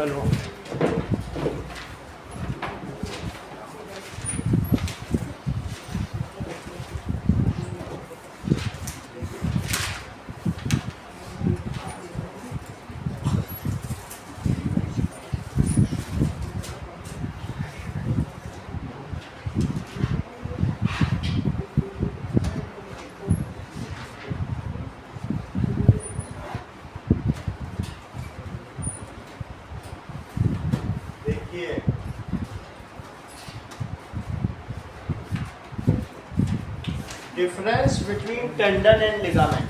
चलो देखिए, difference between tendon and ligament.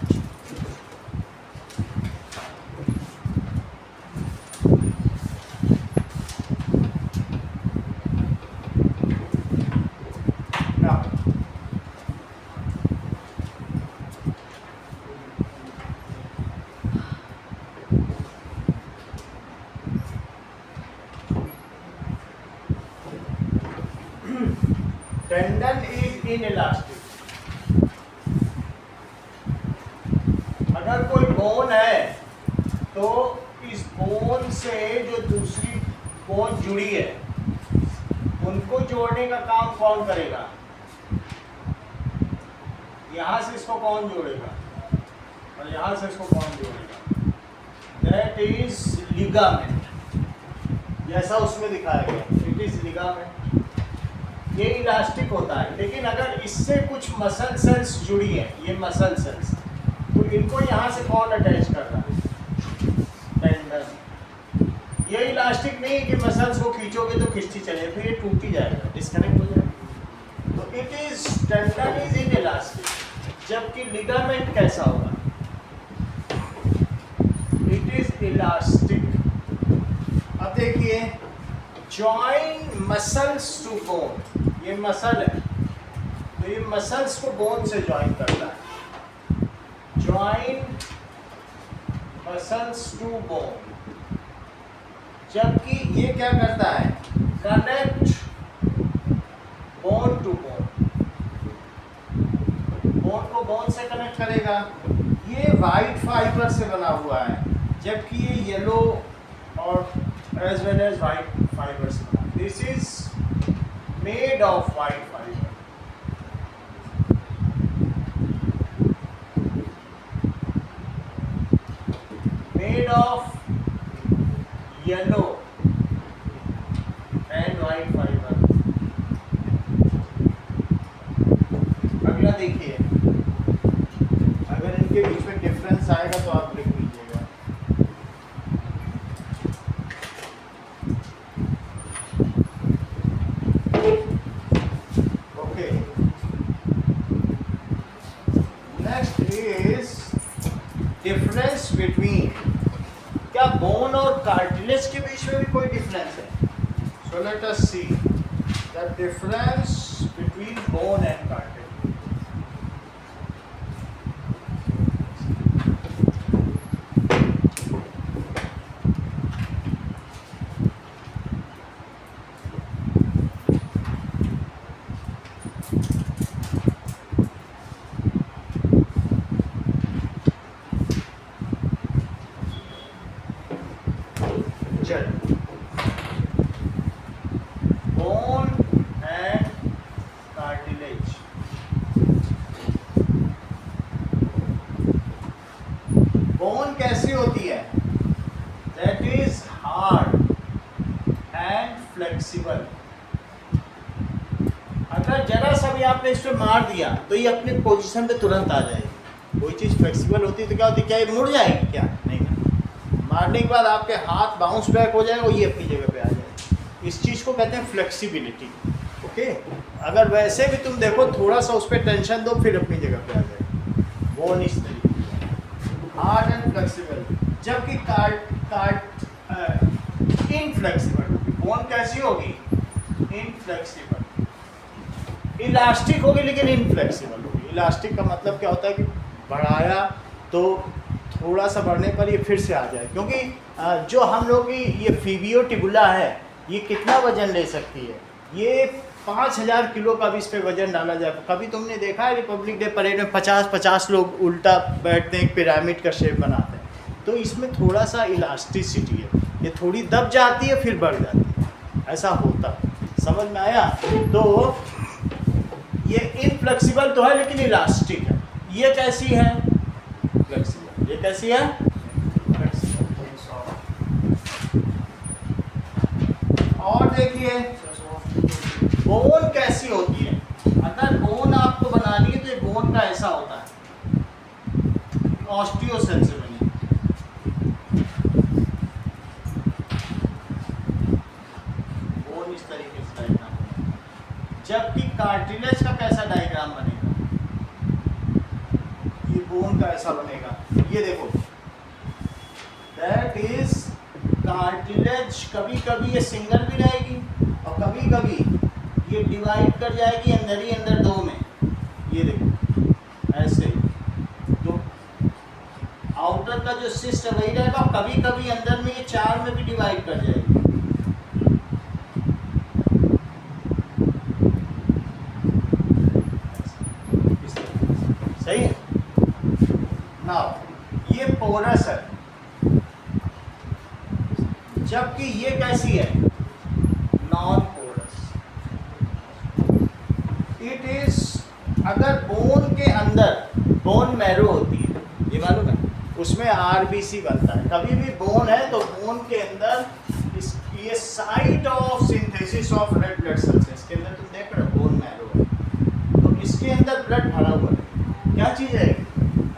Tendon is inelastic. अगर कोई बोन है तो इस बोन से जो दूसरी बोन जुड़ी है उनको जोड़ने का काम कौन करेगा? यहां से इसको कौन जोड़ेगा और यहां से इसको कौन जोड़ेगा? दैट इज लिगामेंट, जैसा उसमें दिखाया गया, इट इज लिगामेंट। ये इलास्टिक होता है, लेकिन अगर इससे कुछ मसल सेल्स जुड़ी है, ये मसल सेल्स, तो इनको यहाँ से कौन अटैच कर रहा है? टेंडन। ये इलास्टिक नहीं है कि मसल्स को खींचोगे तो खिंचती चले, फिर ये टूट ही जाएगा, डिस्कनेक्ट हो जाएगा। तो it is tendon is in elastic. जबकि लिगामेंट कैसा होगा? It is elastic. अब देखिए, जॉइन मसल्स टू बोन, ये मसल है तो ये मसल्स को बोन से ज्वाइन करता है। Join muscles to bone. जबकि ये क्या करता है? Connect bone to bone. Bone को बोन से कनेक्ट करेगा। ये वाइट फाइबर से बना हुआ है, जबकि ये येलो और as well as white fiber से बना। This is made of white fiber. Made of yellow and white fiber. अगला देखिए, अगर इनके बीच में डिफरेंस आएगा तो आप लिख लीजिएगा। Okay, next is difference between. क्या बोन और कार्टिलेज के बीच में भी कोई डिफरेंस है? So let us see the difference between bone and cartilage. Bone and cartilage. Bone कैसी होती है? That is hard and flexible. अगर जरा सा भी आपने इस पे मार दिया तो ये अपनी पोजीशन पे तुरंत आ जाएगी। कोई चीज़ फ्लेक्सिबल होती है तो क्या होती है? क्या ये मुड़ जाएगी? क्या नहीं ना। मारने के बाद आपके हाथ बाउंस बैक हो जाएगा और ये अपनी जगह पे आ जाएगा। इस चीज़ को कहते हैं फ्लेक्सिबिलिटी। ओके, अगर वैसे भी तुम देखो, थोड़ा सा उस पर टेंशन दो, फिर अपनी जगह पे आ जाएगा। बोन इस तरीके हार्ड एंड फ्लेक्सिबल। जबकि इनफ्लेक्सिबल। बोन कैसी होगी? इनफ्लेक्सिबल। इलास्टिक होगी लेकिन इनफ्लेक्सिबल होगी। इलास्टिक का मतलब क्या होता है कि बढ़ाया तो थोड़ा सा बढ़ने पर ये फिर से आ जाए, क्योंकि जो हम लोग की ये फीबियो टिबुला है, ये कितना वजन ले सकती है? ये 5000 किलो का भी इस पे वजन डाला जाए। कभी तुमने देखा है रिपब्लिक डे परेड में 50-50 लोग उल्टा बैठते हैं, एक पिरामिड का शेप बनाते हैं? तो इसमें थोड़ा सा इलास्टिसिटी है। ये थोड़ी दब जाती है फिर बढ़ जाती है, ऐसा होता है। समझ में आया? तो ये इनफ्लेक्सिबल तो है लेकिन इलास्टिक है। ये कैसी है? फ्लेक्सिबल। ये कैसी है? और देखिए बोन कैसी होती है। अगर बोन आपको बनानी है तो ये बोन का ऐसा होता है, ऑस्टियोसेल से बनी। बोन इस तरीके से डायग्राम, जबकि कार्टिलेज का कैसा डायग्राम बनेगा? ये बोन का ऐसा बनेगा। ये देखो, दैट इज कार्टिलेज। कभी कभी ये सिंगल भी रहेगी और कभी कभी ये डिवाइड कर जाएगी अंदर ही अंदर दो में। ये देखो ऐसे, तो आउटर का जो सिस्ट है वही रहेगा, कभी कभी अंदर में ये चार में भी डिवाइड कर जाएगी। सही है ना? ये पोरस है, जबकि ये कैसी है? Non porous. इट इज, अगर बोन के अंदर बोन मैरो होती है, ये मालूम है, उसमें आरबीसी बनता है। कभी भी बोन है तो बोन के अंदर ये site of synthesis of red blood cells है। इसके अंदर तुम देख रहे हो बोन मैरो है, तो इसके अंदर ब्लड भरा हुआ है। क्या चीज़ है?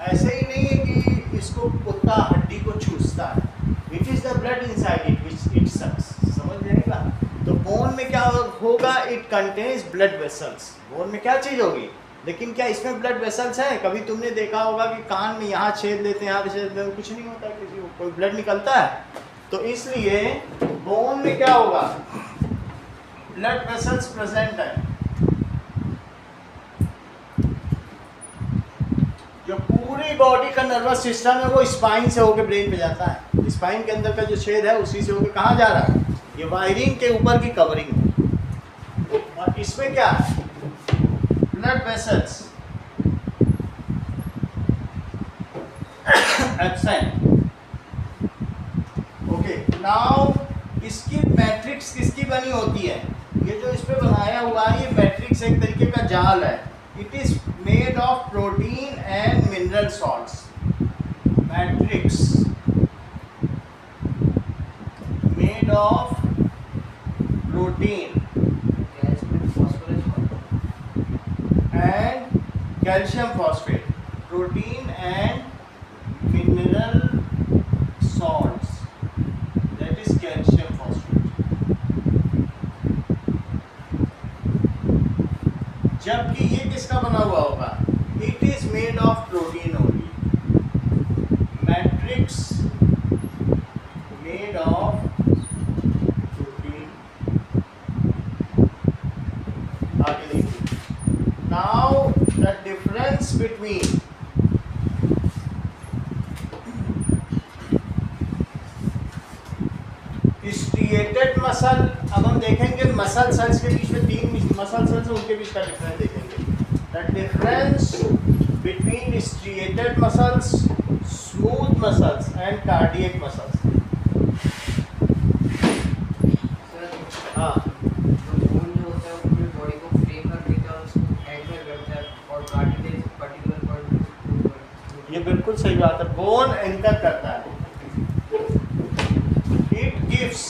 ऐसे ही नहीं है कि इसको कुत्ता हड्डी को चूसता है। It is the blood inside it which it sucks. समझ जाएगा? तो बोन में क्या होगा? It contains blood vessels. Bone में क्या चीज़ होगी? लेकिन क्या इसमें ब्लड वेसल्स है? कभी तुमने देखा होगा कि कान में यहाँ छेद लेते हैं, यहाँ छेद लेते हैं, कुछ नहीं होता है किसी को, कोई ब्लड निकलता है? तो इसलिए बोन में क्या होगा? ब्लड वेसल्स प्रेजेंट है। जो पूरी बॉडी का नर्वस सिस्टम है वो स्पाइन से होकर ब्रेन पे जाता है। स्पाइन के अंदर का जो छेद है उसी से होकर कहाँ जा रहा है? ये वायरिंग के ऊपर की कवरिंग है। और इसमें क्या है? Blood vessels absent. Okay, now इसकी मैट्रिक्स किसकी बनी होती है? ये जो इस पे बनाया हुआ है ये मैट्रिक्स एक तरीके का जाल है। It is made of protein and mineral salts. Matrix made of protein and calcium phosphate, protein and mineral salts, that is calcium phosphate। जबकि ये किसका बना हुआ होगा? it is made of protein only। matrix made of protein। आगे देखिए, now the difference between striated muscle, अब हम देखेंगे मसल सेल्स के बीच में तीन मसल सेल्स हैं, उनके बीच का डिफरेंस देखेंगे। the difference between striated muscles, smooth muscles and cardiac muscles। हाँ, ये बिल्कुल सही बात है। बोन एंकर करता है। It gives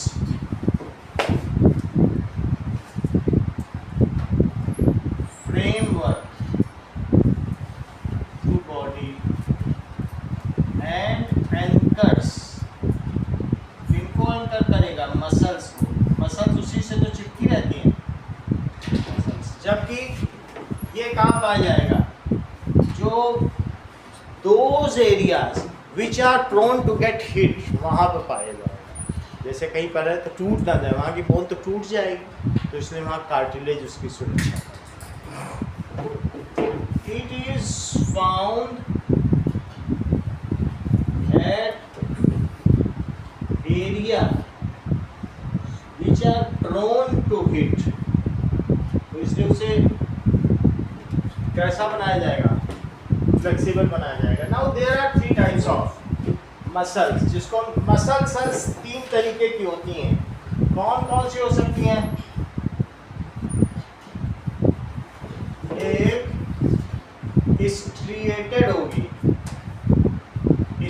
framework to body and anchors. इनको एंकर करेगा मसल्स को। मसल्स उसी से तो चिपकी रहती हैं, जबकि ये कहाँ पाया जाएगा? जो those areas which are prone to get hit, वहाँ पर पाया जाएगा। जैसे कहीं पर है तो टूट ना जाए, वहाँ की बोन तो टूट जाएगी, तो इसलिए वहाँ कार्टिलेज उसकी सुरक्षा। It is found at area which are prone to hit। तो इसलिए उसे कैसा बनाया जाएगा? फ्लेक्सिबल बनाया जाएगा। Now there are three types of muscles, जिसको मसल्स 3 तरीके की होती हैं। कौन कौन सी हो सकती हैं? एक स्ट्रिएटेड होगी,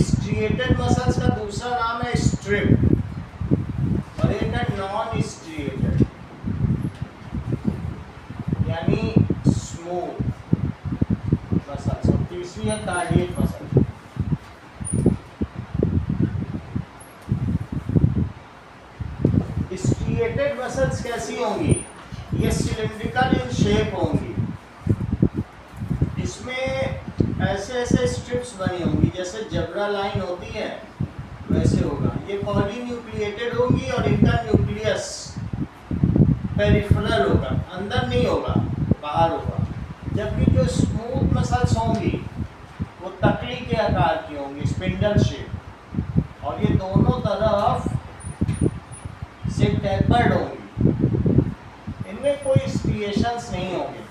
स्ट्रिएटेड मसल्स का दूसरा नाम है स्ट्रिप, और एक है नॉन स्ट्रिएटेड यानी स्मूथ मसल्स, और तीसरी है कार्डियक मसल। स्ट्रिएटेड मसल्स कैसी होंगी? ये सिलिंड्रिकल इन शेप होंगी, इसमें ऐसे ऐसे स्ट्रिप्स बनी होंगी, जैसे जेब्रा लाइन होती है वैसे होगा। ये पॉलीन्यूक्लिएटेड होंगी और इनका न्यूक्लियस पेरिफेरल होगा, अंदर नहीं होगा, बाहर होगा। जबकि जो स्मूथ मसल्स होंगी वो तकड़ी के आकार की होंगी, स्पिंडल शेप, और ये दोनों तरफ से टेपर्ड होंगी, इनमें कोई स्ट्रिएशंस नहीं होंगे।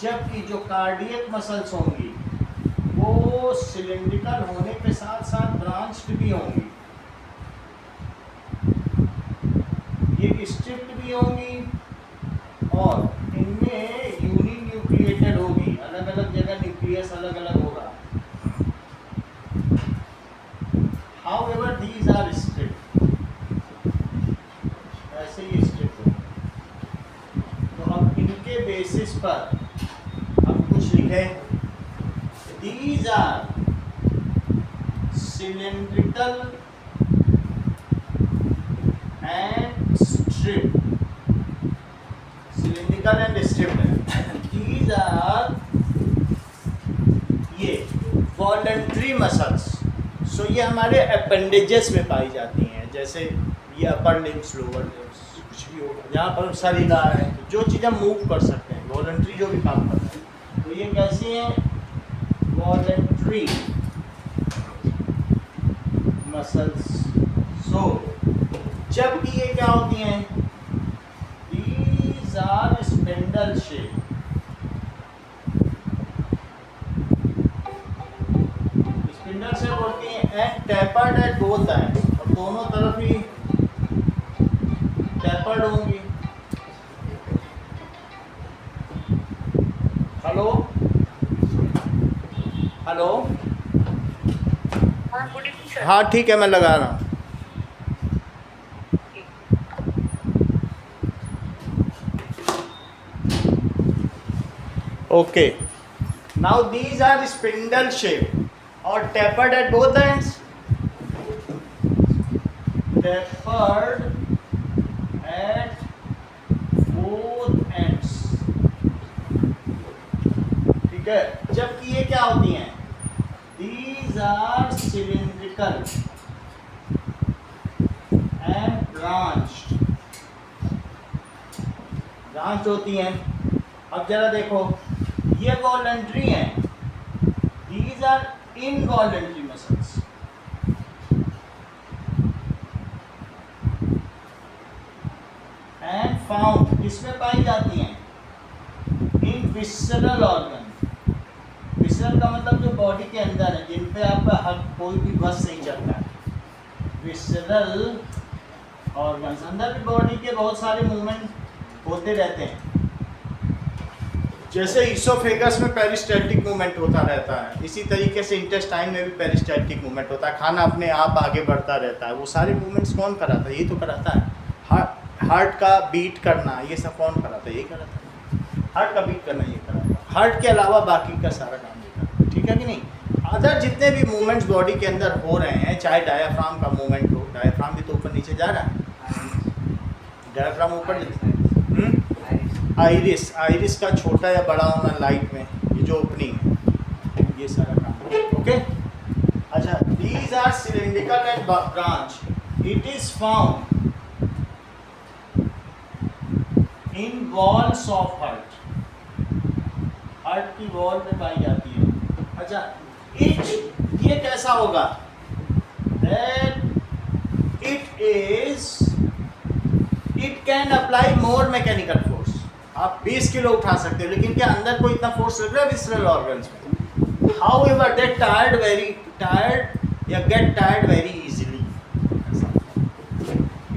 जबकि जो कार्डियक मसल्स होंगी वो सिलिंड्रिकल होने के साथ साथ ब्रांच्ड भी होंगी, ये स्ट्रिप्ड भी होंगी, और इनमें यूनिन्यूक्लिएटेड होगी, अलग अलग जगह न्यूक्लियस अलग अलग होगा। हाउएवर दीज आर स्ट्रिप्ड, ऐसे ही स्ट्रिप्ड होंगे। तो अब इनके बेसिस पर हम कुछ लिखें। These are cylindrical and stripped. Cylindrical and stripped. These are ये voluntary muscles. So ये हमारे appendages में पाई जाती हैं, जैसे ये अपर लिम्स, लोअर लिम्स, कुछ भी होगा जहाँ पर शरीर आ रहे हैं, जो चीज़ें मूव कर सकते हैं, वॉलंटरी जो भी काम करते हैं, तो ये कैसी हैं? Voluntary muscles. सो जबकि ये क्या होती हैं? These are spindle shape, spindle shape होती हैं, and tapered at both ends, और दोनों तरफ ही टेपर्ड होंगी। हेलो हेलो, हाँ ठीक है, मैं लगा रहा हूँ। Okay, now these are spindle shape और tapered at both ends, tapered at both ends, ठीक है। जबकि ये क्या होती हैं? These are cylindrical and branched होती हैं। अब जरा देखो, ये वॉलंटरी हैं, These are involuntary muscles, and found इसमें पाई जाती हैं इन विसरल ऑर्गन। विसरल का मतलब जो बॉडी के अंदर है, जिन पे आपका हक कोई भी बस नहीं चलता है। विसरल ऑर्गन्स, अंदर भी बॉडी के बहुत सारे मूवमेंट होते रहते हैं, जैसे ईसोफेगस में पेरिस्टैल्टिक मूवमेंट होता रहता है, इसी तरीके से इंटेस्टाइन में भी पेरिस्टैल्टिक मूवमेंट होता है, खाना अपने आप आगे बढ़ता रहता है। वो सारे मूवमेंट्स कौन कराता है? ये तो कराता है। हार्ट का बीट करना, ये सब कौन कराता है? ये कराता है। हार्ट का बीट करना ये कराता है, हार्ट के अलावा बाकी का सारा काम ये कराता है, ठीक है कि नहीं? अदर जितने भी मूवमेंट्स बॉडी के अंदर हो रहे हैं, चाहे डायाफ्राम का मूवमेंट हो, डायाफ्राम भी तो ऊपर नीचे जा रहा है, डायाफ्राम ऊपर, आइरिस का छोटा या बड़ा होना लाइट में, ये जो ओपनिंग है, ये सारा काम, ओके। अच्छा, these are cylindrical and branch. It is found in walls of heart. Heart की वॉल में पाई जाती है। अच्छा, ये कैसा होगा? It can apply more mechanical force. आप 20 किलो उठा सकते हो, लेकिन क्या अंदर कोई इतना फोर्स लग रहा है विसरल ऑर्गन्स में? However, they tired very tired या get tired very easily.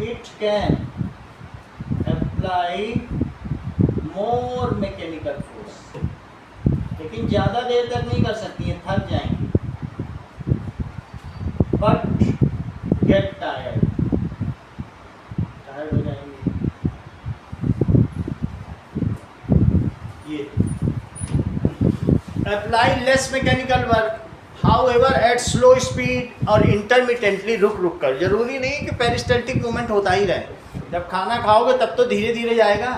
It can apply more mechanical force, लेकिन ज़्यादा देर तक नहीं कर सकती है, थक जाएंगी। बट गेट टायर्ड, टायर्ड हो जाएंगे। ये apply less mechanical work however at slow speed और इंटरमिटेंटली, रुक रुक कर। जरूरी नहीं कि पेरिस्टल्टिक मूवमेंट होता ही रहे। जब खाना खाओगे तब तो धीरे धीरे जाएगा,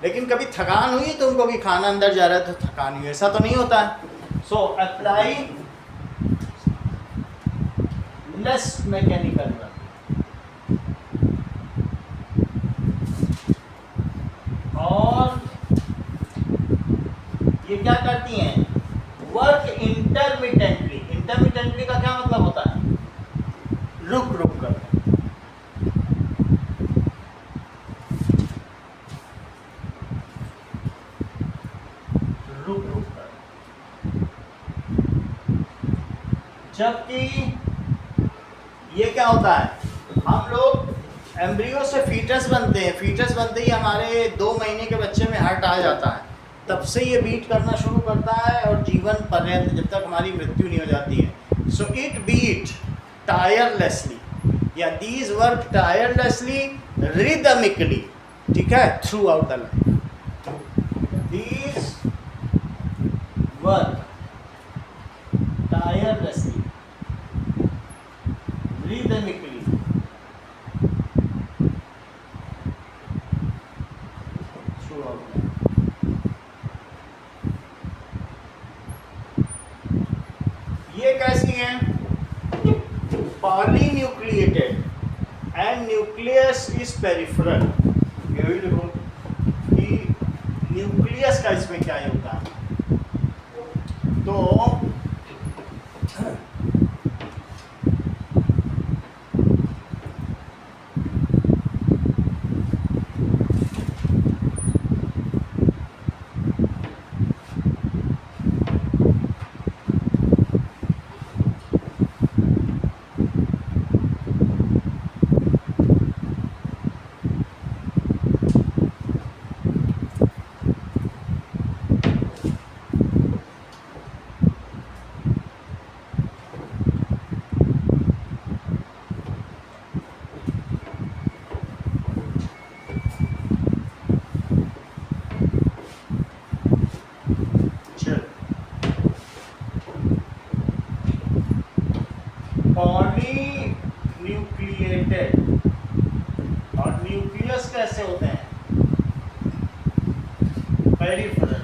लेकिन कभी थकान हुई तुमको कि खाना अंदर जा रहा है तो थकान हुई, ऐसा तो नहीं होता है। So apply less mechanical work. और ये क्या करती हैं, वर्क इंटरमिटेंटली। इंटरमिटेंटली का क्या मतलब होता है, रुक रुक कर। रुक रुक कर। जबकि ये क्या होता है, हम लोग एम्ब्रियो से फीटस बनते हैं, फीटस बनते ही हमारे 2 महीने के बच्चे में हार्ट आ जाता है, तब से ये बीट करना शुरू करता है और जीवन पर्यंत जब तक हमारी मृत्यु नहीं हो जाती है। सो इट बीट टायरलेसली या दीज वर्क टायरलेसली रिदमिकली, ठीक है, through out the life. These work tirelessly rhythmically through out the life. ये कैसी हैं, पॉलीन्यूक्लिएटेड एंड न्यूक्लियस इज पेरिफेरल। ये भी देखो कि न्यूक्लियस का इसमें क्या होता है। तो पॉलीन्यूक्लिएटेड और न्यूक्लियस कैसे होते हैं, peripheral.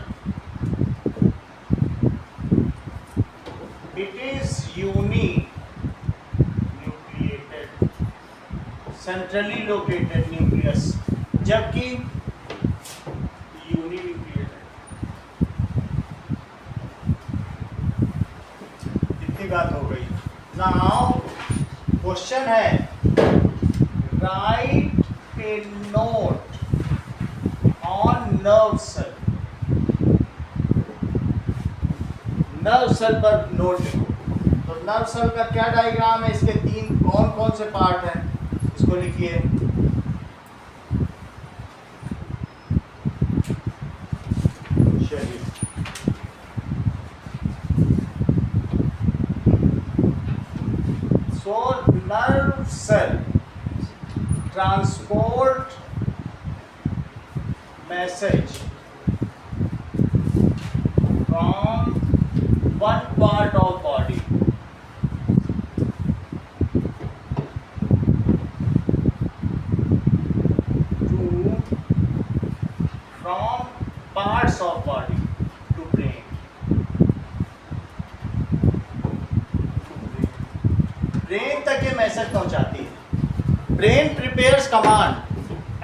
It is uninucleated, centrally located nucleus, जबकि यूनी न्यूक्लिएटेड। इतनी बात हो गई। नाउ क्वेश्चन है, write a note on nerve cell. Nerve cell पर नोट लिखो। तो नर्व सेल का क्या डायग्राम है, इसके 3 कौन कौन से पार्ट हैं, इसको लिखिए। चलिए, so nerve cell transport message from one part of body to from parts of body to brain. Brain तक ये मैसेज पहुंचाती है। Brain prepares command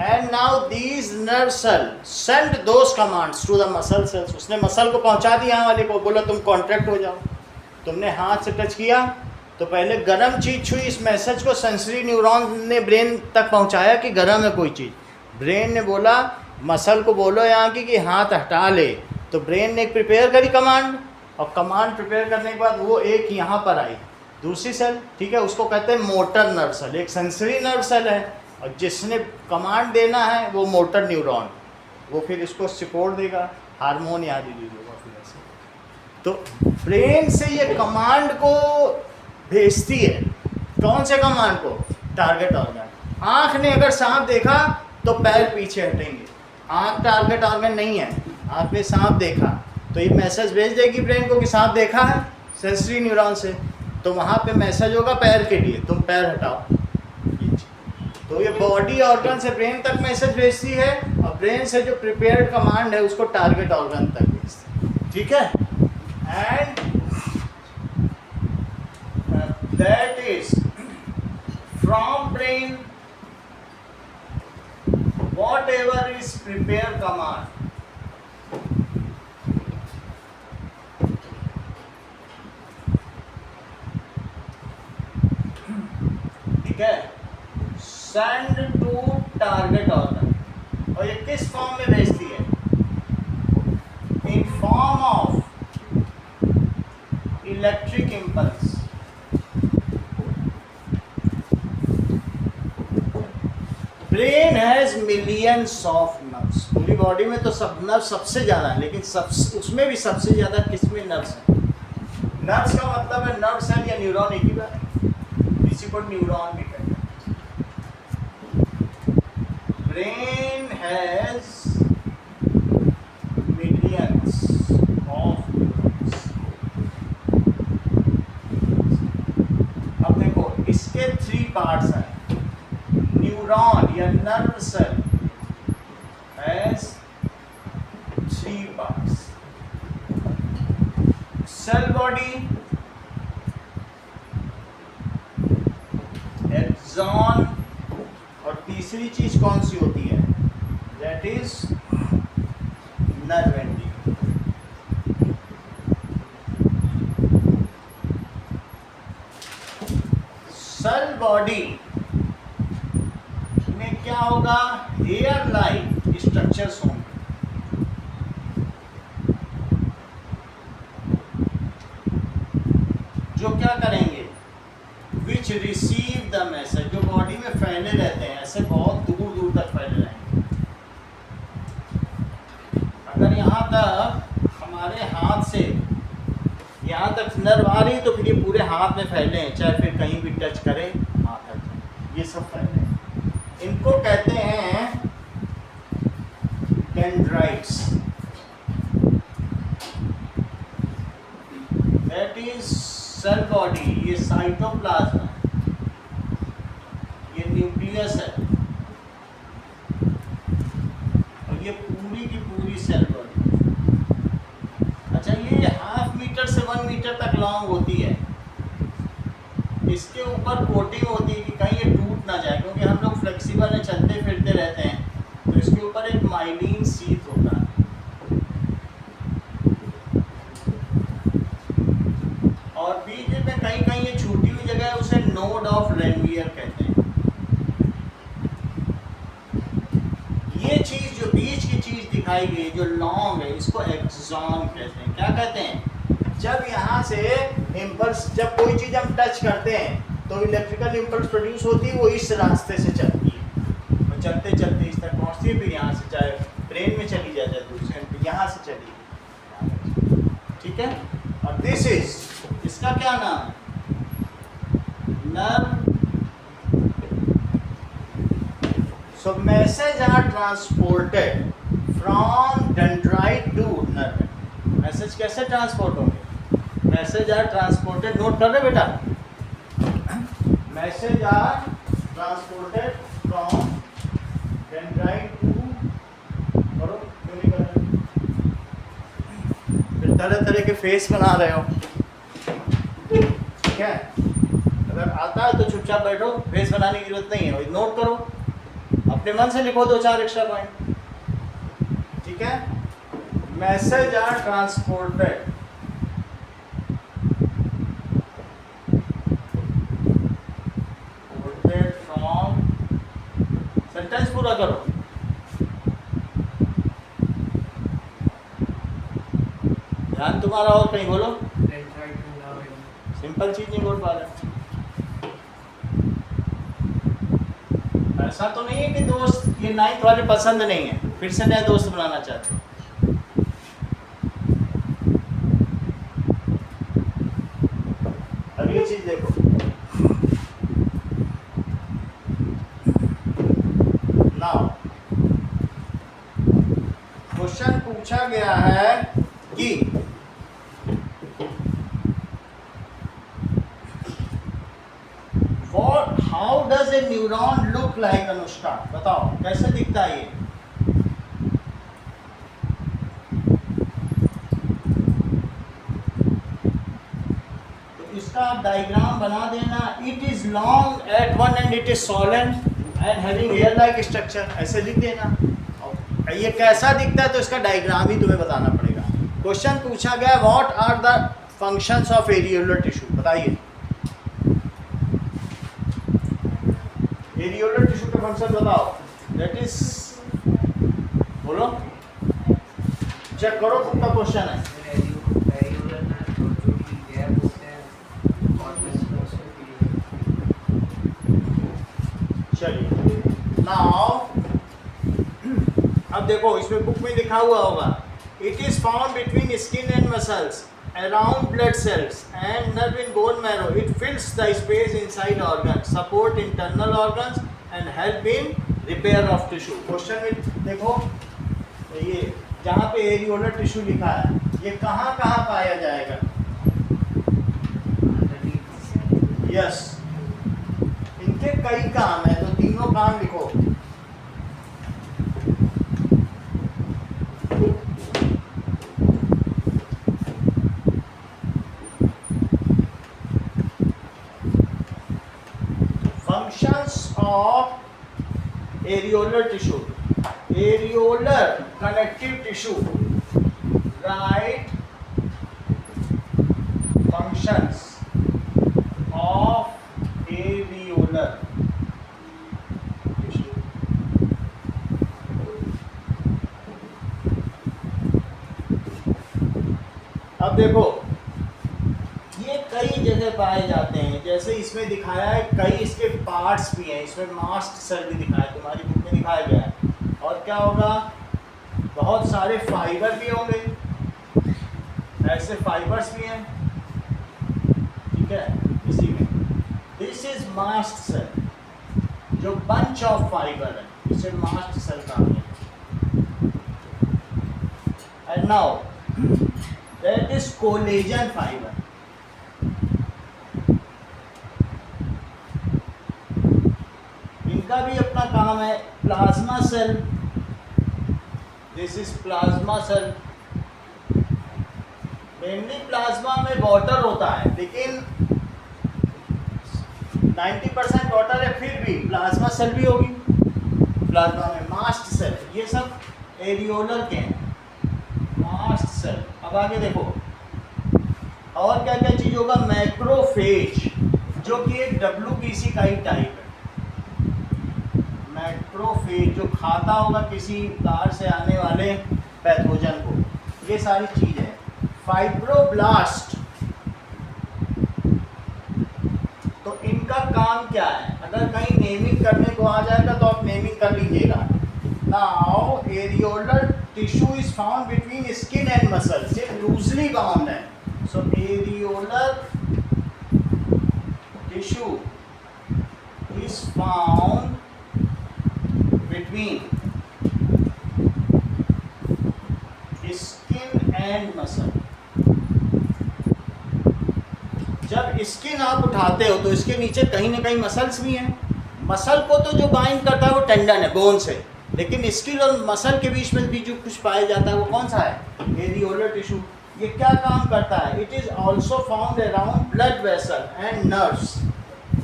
and now these nerve cell send those commands to the muscle cells. उसने muscle को पहुंचा दिया, यहाँ वाले को बोला तुम कॉन्ट्रैक्ट हो जाओ। तुमने हाथ से टच किया तो पहले गर्म चीज छुई, इस मैसेज को सेंसरी न्यूरॉन ने ब्रेन तक पहुंचाया कि गर्म है कोई चीज़। ब्रेन ने बोला मसल को बोलो यहाँ की कि हाथ हटा ले, तो ब्रेन ने प्रिपेयर करी कमांड, और कमांड प्रिपेयर करने के बाद वो एक यहाँ पर आई दूसरी सेल, ठीक है, उसको कहते हैं मोटर नर्व सेल। एक सेंसरी नर्व सेल है और जिसने कमांड देना है वो मोटर न्यूरॉन, वो फिर इसको सपोर्ट देगा, हार्मोन याद रिलीज होगा फिर ऐसे। तो ब्रेन से ये कमांड को भेजती है, कौन से कमांड को? Target organ. आँख ने अगर सांप देखा तो पैर पीछे हटेंगे, आँख टारगेट ऑर्गन नहीं है, आँख ने सांप देखा तो ये मैसेज भेज देगी ब्रेन को कि सांप देखा है, सेंसरी न्यूरॉन से, तो वहाँ पे मैसेज होगा पैर के लिए, तुम पैर हटाओ। तो ये बॉडी ऑर्गन से ब्रेन तक मैसेज भेजती है और ब्रेन से जो प्रिपेयर्ड कमांड है उसको टारगेट ऑर्गन तक भेजती है, ठीक है। And that is from brain whatever is prepared command, ठीक है, send to target organ। और ये किस फॉर्म में भेजती है? in form of electric impulse। Brain has millions of nerves. पूरी बॉडी में तो सब नर्व सबसे ज़्यादा है, लेकिन उसमें भी सबसे ज़्यादा किसमें नर्व्स हैं? नर्व्स का मतलब है नर्व सेल या न्यूरॉन, एक ही बात है, इसी को न्यूरॉन भी कहते हैं। Brain has millions of neurons. अब देखो इसके 3 पार्ट्स हैं। न्यूरॉन या nerve cell has 3 parts। Cell body, axon, और तीसरी चीज कौन सी होती है? That is nerve ending. Cell body क्या होगा? हेयर लाइक स्ट्रक्चर्स होंगे, जो क्या करेंगे? विच रिसीव द मैसेज, जो बॉडी में फैले रहते हैं, ऐसे बहुत दूर दूर तक फैले रहेंगे। अगर यहाँ तक हमारे हाथ से यहाँ तक नर्व आ रही तो फिर ये पूरे हाथ में फैले हैं, चाहे फिर कहीं भी टच करे हाथ हट, ये सब फैले हैं। इनको कहते हैं dendrites. That is cell body. ये साइटोप्लाज्म है, ये न्यूक्लियस है, और ये पूरी की पूरी सेल बॉडी। अच्छा, ये 0.5 मीटर से 1 मीटर तक लॉन्ग होती है। इसके ऊपर कोटिंग होती है कि कहीं ये टूट ना जाए, क्योंकि हम लोग फ्लेक्सिबल है, चलते फिरते रहते हैं, तो इसके ऊपर एक माइलिन शीथ होता है। और बीच में कहीं कहीं ये छूटी हुई जगह है, उसे नोड ऑफ रेनवियर कहते हैं। ये चीज जो बीच की चीज दिखाई गई जो लॉन्ग है, इसको एक्सॉन कहते हैं। क्या कहते हैं? जब यहाँ से इम्पल्स, जब कोई चीज़ हम टच करते हैं तो इलेक्ट्रिकल इम्पल्स प्रोड्यूस होती है, वो इस रास्ते से चलती है, वो चलते चलते इस तक पहुँचती है, फिर यहाँ से चाहे ब्रेन में चली जाए दूसरे, यहाँ से चली, ठीक है। और दिस इज, इसका क्या नाम है? Nerve. So message are transported from dendrite to nerve. Message कैसे ट्रांसपोर्ट होंगे? मैसेज आर ट्रांसपोर्टेड, नोट कर रहे बेटा? Message are transported from dendrite to, करो क्यों नहीं कर रहे? फिर तरह तरह के फेस बना रहे हो, ठीक है। अगर आता है तो चुपचाप बैठो, फेस बनाने की जरूरत नहीं है, नोट करो, अपने मन से लिखो 2-4 एक्स्ट्रा पॉइंट, ठीक है। Message are transported from, sentence पूरा करो। ध्यान तुम्हारा और कहीं बोलो। सिंपल चीज नहीं बोल पा रहे। ऐसा तो नहीं है कि दोस्त ये 9th वाले पसंद नहीं है, फिर से नया दोस्त बनाना चाहते हैं। अगली चीज देखो, नाउ क्वेश्चन पूछा गया है कि what how does a neuron look like, Anushka बताओ कैसे दिखता है ये? तो इसका आप डायग्राम बना देना। It is long at one end it is swollen and having hair like structure, ऐसे लिख देना। और ये कैसा दिखता है तो इसका डायग्राम ही तुम्हें बताना पड़ेगा। क्वेश्चन पूछा गया what are the functions of areolar tissue, बताइए। एरियोलर टिश्यू का फंक्शन बताओ, दैट इज, बोलो, चेक करो खुद का क्वेश्चन है। चलिए नाउ अब देखो, इसमें बुक में लिखा हुआ होगा, it is found between skin and muscles around blood cells and nerve in bone marrow. It fills the space inside organs, support internal organs and help in repair of tissue. Question में देखो, ये जहाँ पे areolar tissue लिखा है ये कहाँ कहाँ पाया जाएगा? यस, इनके कई काम है तो तीनों काम लिखो। Functions of areolar tissue, areolar connective tissue, right? Functions of areolar tissue. अब देखो ये कई जगह पाए जाते हैं, जैसे इसमें दिखाया है कई इसके पार्ट्स भी हैं, इसमें मास्ट सेल भी दिखाया है, तुम्हारी बुक में दिखाया गया है। और क्या होगा, बहुत सारे फाइबर भी होंगे, ऐसे फाइबर्स भी हैं, ठीक है। इसी में दिस इज मास्ट सेल, जो बंच ऑफ फाइबर है इसे मास्ट सेल कहते हैं। And now that is collagen fibre. इनका भी अपना काम है। Plasma cell, this is plasma cell. Mainly plasma में वाटर होता है, लेकिन 90% वाटर है, फिर भी प्लाज्मा सेल भी होगी प्लाज्मा में। मास्ट सेल, ये सब एरियोलर के हैं, मास्ट सेल। अब आगे देखो और क्या क्या चीज होगा, मैक्रोफेज, जो कि एक WBC का ही टाइप है। मैक्रोफेज जो खाता होगा किसी बाहर से आने वाले पैथोजन को, ये सारी चीज है। फाइब्रोब्लास्ट, तो इनका काम क्या है, अगर कहीं नेमिंग करने को आ जाएगा तो आप नेमिंग कर लीजिएगा। Now areolar tissue is found between skin and muscles, ये लूजली बाउंड है। So areolar tissue is found between skin and muscle। जब स्किन आप उठाते हो तो इसके नीचे कहीं ना कहीं मसल्स भी हैं। मसल को तो जो बाइंड करता है वो टेंडन है, बोन से, लेकिन स्किन और मसल के बीच में भी जो कुछ पाया जाता है वो कौन सा है, एरियोलर टिश्यू। ये क्या काम करता है, it is also found around blood vessel and nerves.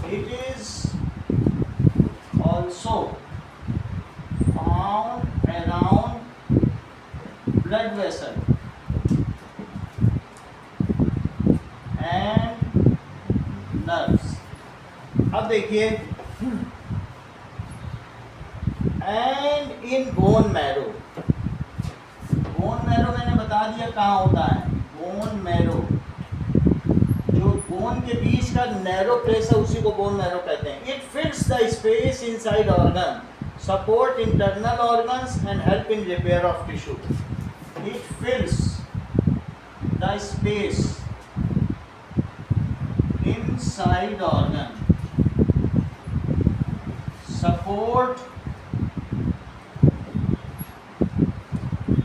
It is also found around blood vessel and nerves। अब देखिए, and in bone marrow, bone marrow मैंने बता दिया कहाँ होता है। बोन मैरो, जो बोन बोन के बीच का नैरो प्लेस है, उसी को बोन नैरो कहते हैं। It फिल्स the space inside organ, support internal organs and help in repair of tissue. It फिल्स the space inside organ, support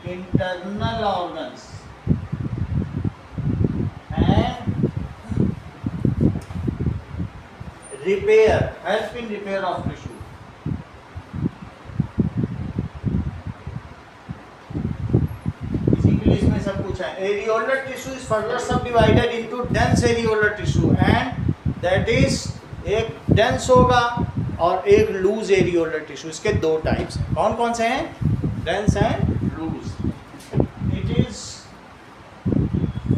internal organs and repair, help in repair of tissue. इसी के लिए इसमें सब कुछ है। Areolar tissue is further subdivided into dense areolar tissue and that is एक dense होगा और एक loose areolar tissue। इसके दो टाइप्स हैं। कौन कौन से हैं? dense and loose. It is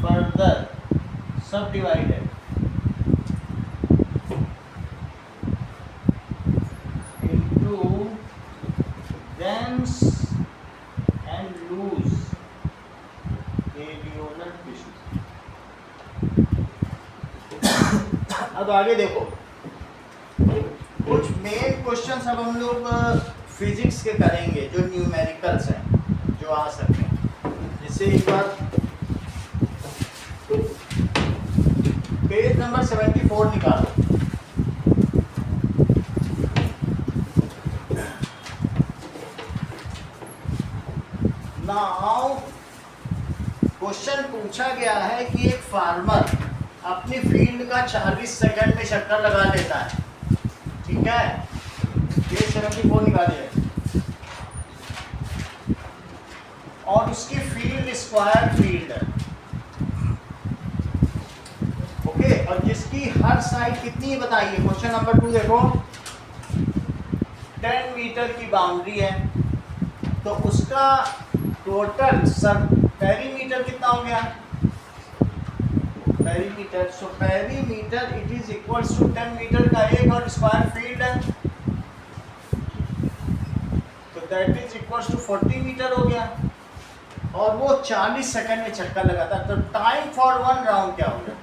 further subdivided into dense and loose areolar tissue। अब आगे देखो, कुछ मेन क्वेश्चंस अब हम लोग फिजिक्स के करेंगे जो न्यूमेरिकल्स हैं, जो आ सकते हैं। जिससे एक बार पेज नंबर 74 निकालो। नाउ क्वेश्चन पूछा गया है कि एक फार्मर अपनी फील्ड का 40 सेकंड में चक्कर लगा लेता है, ठीक है। पेज 74 निकालिए। और उसकी फील्ड स्क्वायर फील्ड है, ओके। और जिसकी हर साइड कितनी बताइए। क्वेश्चन नंबर 2 देखो, 10 मीटर की बाउंड्री है, तो उसका टोटल पेरीमीटर कितना हो गया? Perimeter, so perimeter it is equals to 10 metre का एक और स्क्वायर फील्ड है, तो that is equals to 40 metre हो गया। और वो 40 सेकंड में चक्कर लगाता है, तो टाइम फॉर 1 राउंड क्या हो गया?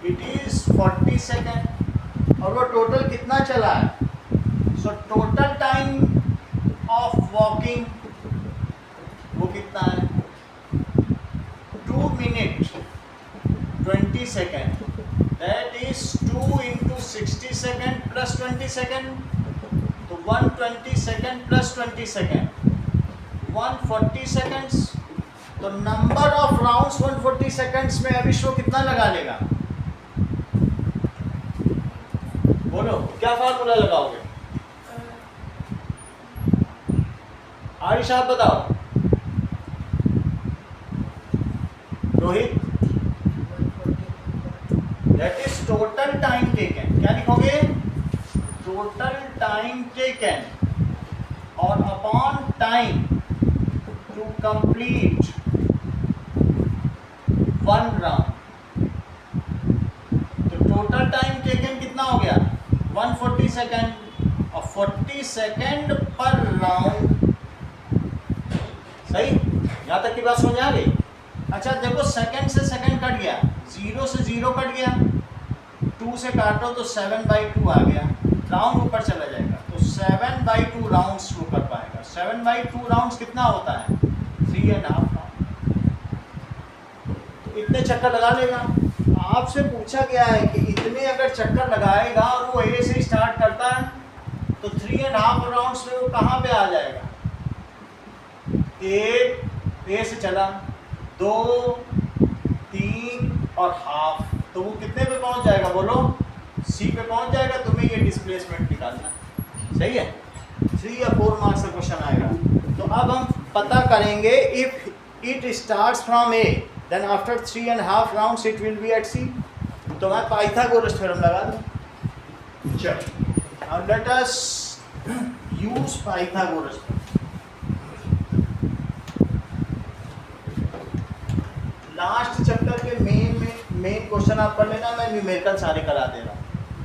It is 40 second. और वो टोटल कितना चला है? So total time of walking वो कितना है? 2 minute 20 second, that is 2 into 60 second plus 20 second, तो 120 सेकंड प्लस 20 सेकंड 140 सेकंड्स। तो नंबर ऑफ राउंड्स 140 सेकंड्स में अभी शो कितना लगा लेगा? बोलो क्या फार्मूला लगाओगे? आरिश आप बताओ। Rohit, that is total time taken. क्या लिखोगे? टोटल टाइम टेकन और upon time to complete 1 round. तो टोटल टाइम टेकन कितना हो गया? 140 सेकंड और 40 सेकंड पर राउंड। सही, यहाँ तक की बात समझ आ गई? अच्छा देखो, सेकंड से सेकंड कट गया, 0 से 0 कट गया, 2 से काटो तो 7/2 आ गया, राउंड ऊपर चला जाएगा, तो 7/2 राउंड्स वो कर पाएगा। 7/2 राउंड्स कितना होता है? 3.5 राउंड। इतने चक्कर लगा लेगा। आपसे पूछा गया है कि इतने अगर चक्कर लगाएगा और वो ए से स्टार्ट करता है, तो 3.5 राउंड्स में वो कहाँ पे आ जाएगा? 1 ए से चला, 2 3 और हाफ, तो वो कितने पे पहुंच जाएगा? बोलो, सी पे पहुंच जाएगा। तुम्हें ये डिस्प्लेसमेंट निकालना, सही है। 3 या 4 मार्क्स का क्वेश्चन आएगा। तो अब हम पता करेंगे, if it starts from A then after 3.5 rounds it will be at C. तो मैं पाइथागोरस थ्योरम लगा दूँ। चलो अब let us use Pythagoras. Last chapter के मेन क्वेश्चन आप पढ़ लेना, मैं न्यूमेरिकल सारे करा दे रहा हूँ।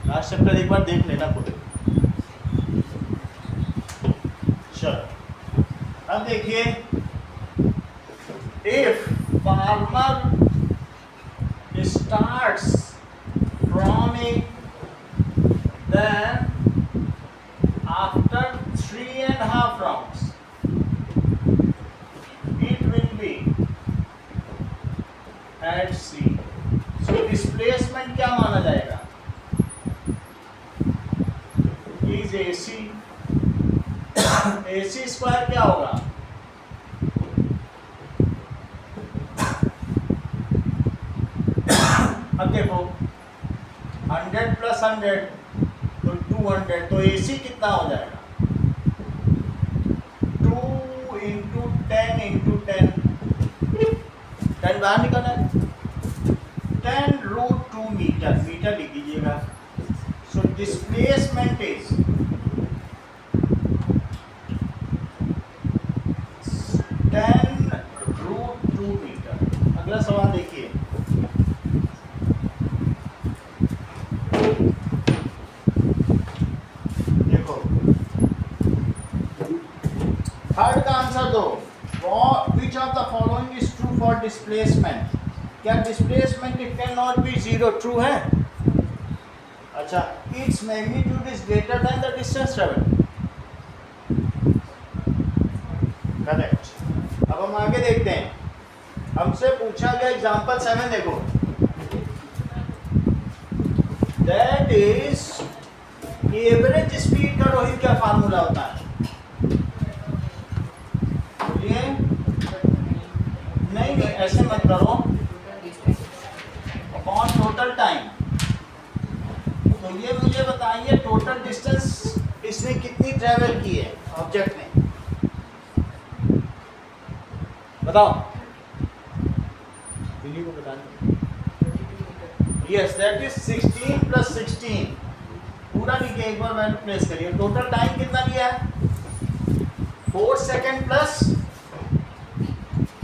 लास्ट चैप्टर एक बार देख लेना खुद। चलो अब देखिए, if farmer starts from it, then after 3.5 rounds it will be at C. So displacement क्या माना जाएगा? Is AC. AC स्क्वायर क्या होगा? अब देखो 100 प्लस 100 तो 200, तो AC कितना हो जाएगा? 2 इंटू 10 इंटू 10, 10 बाहर निकलना है, 10√2 मीटर, मीटर लिख दीजिएगा. So displacement is 10√2 metre. अगला सवाल देखिए. देखो थर्ड का आंसर दो. Which of the following is true for displacement? क्या displacement it can not be zero true है? अच्छा, it's magnitude is greater than the distance travel. Correct. अब हम आगे देखते हैं. हमसे पूछा गया एग्जांपल 7 देखो. दैट इज एवरेज स्पीड का रोहित क्या फार्मूला होता है? बोलिए. नहीं नहीं ऐसे मत करो. Upon total time. तो ये मुझे बताइए टोटल डिस्टेंस इसने कितनी ट्रेवल की है ऑब्जेक्ट ने? बताओ. बिल्ली को बताना. Yes, that is 16 plus 16. पूरा लिखिए, एक बार वैल्यू प्लेस करिए. टोटल टाइम कितना लिया है? 4 second plus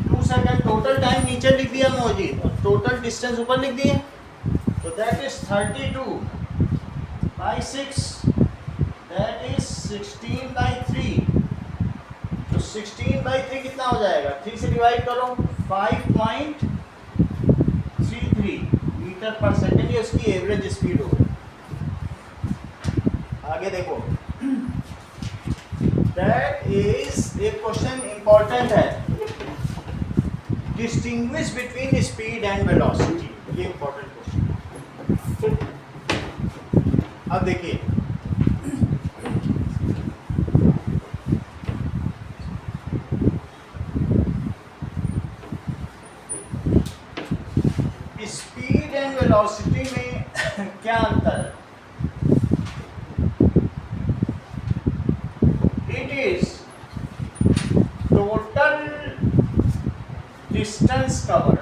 2 second. Total time नीचे लिख दिया मोजी और टोटल डिस्टेंस ऊपर लिख दिए. तो that is 32 by 6, that is 16 by 3. तो 16 बाई 3 कितना हो जाएगा? 3 से डिवाइड करो, 5.33 मीटर पर सेकेंड. ये उसकी एवरेज स्पीड होगी. आगे देखो. दैट इज एक क्वेश्चन इंपॉर्टेंट है. Distinguish between speed and velocity. ये इंपॉर्टेंट क्वेश्चन. अब देखिए. स्पीड एंड वेलोसिटी में क्या अंतर है? It is total distance cover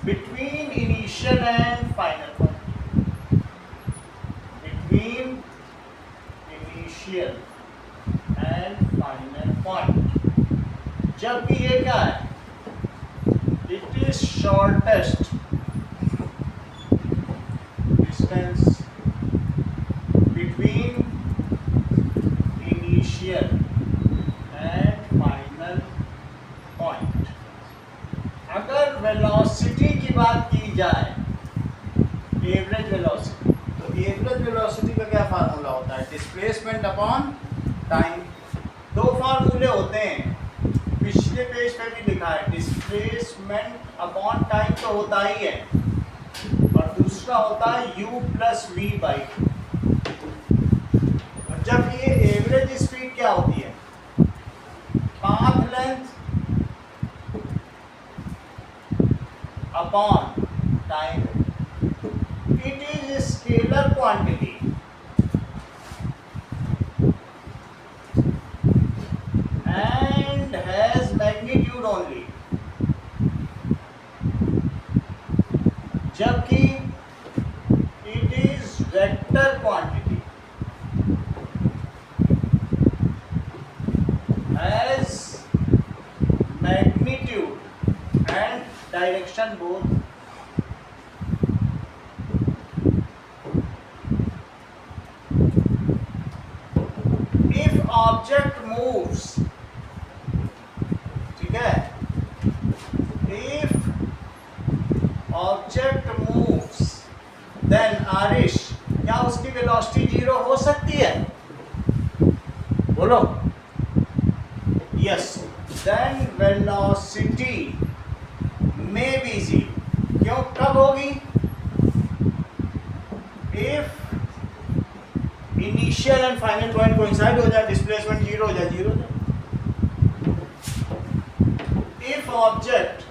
between initial and final point. Between initial and final point. जबकि ये क्या है? It is shortest distance between initial and final point. अगर वेलोसिटी की बात की जाए, एवरेज वेलोसिटी, तो एवरेज वेलोसिटी का क्या फार्मूला होता है? Displacement upon time. दो फार्मूले होते हैं, पिछले पेज पे भी लिखा है. डिस्प्लेसमेंट अपॉन टाइम तो होता ही है, और दूसरा होता है u प्लस वी बाई 2. और जब ये एवरेज स्पीड क्या होती है? Path length upon time. It is scalar quantity and has magnitude only. जबकि it is vector quantity, has magnitude and direction both. If object moves, ठीक है, देन आरिश, क्या उसकी वेलोसिटी जीरो हो सकती है? बोलो yes. Then velocity may be zero, क्यों, कब होगी? If initial and final point coincide हो जाए, डिस्प्लेसमेंट जीरो हो जाए, जीरो हो जाए। If object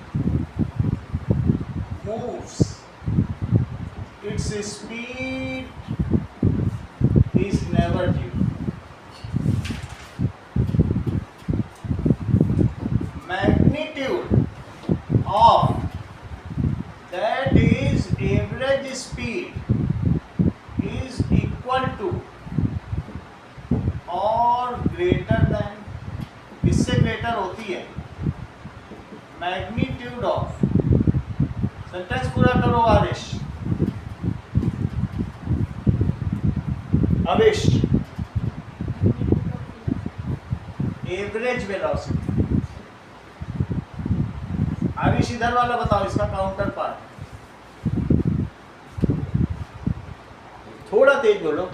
moves, its speed is never zero. Magnitude of that is average speed is equal to or greater than, किससे greater होती है? Magnitude of, सेंटेंस पूरा करो आरिश। Avish, average velocity. आविश इधर वाला बताओ, इसका काउंटर पार्ट। थोड़ा तेज बोलो।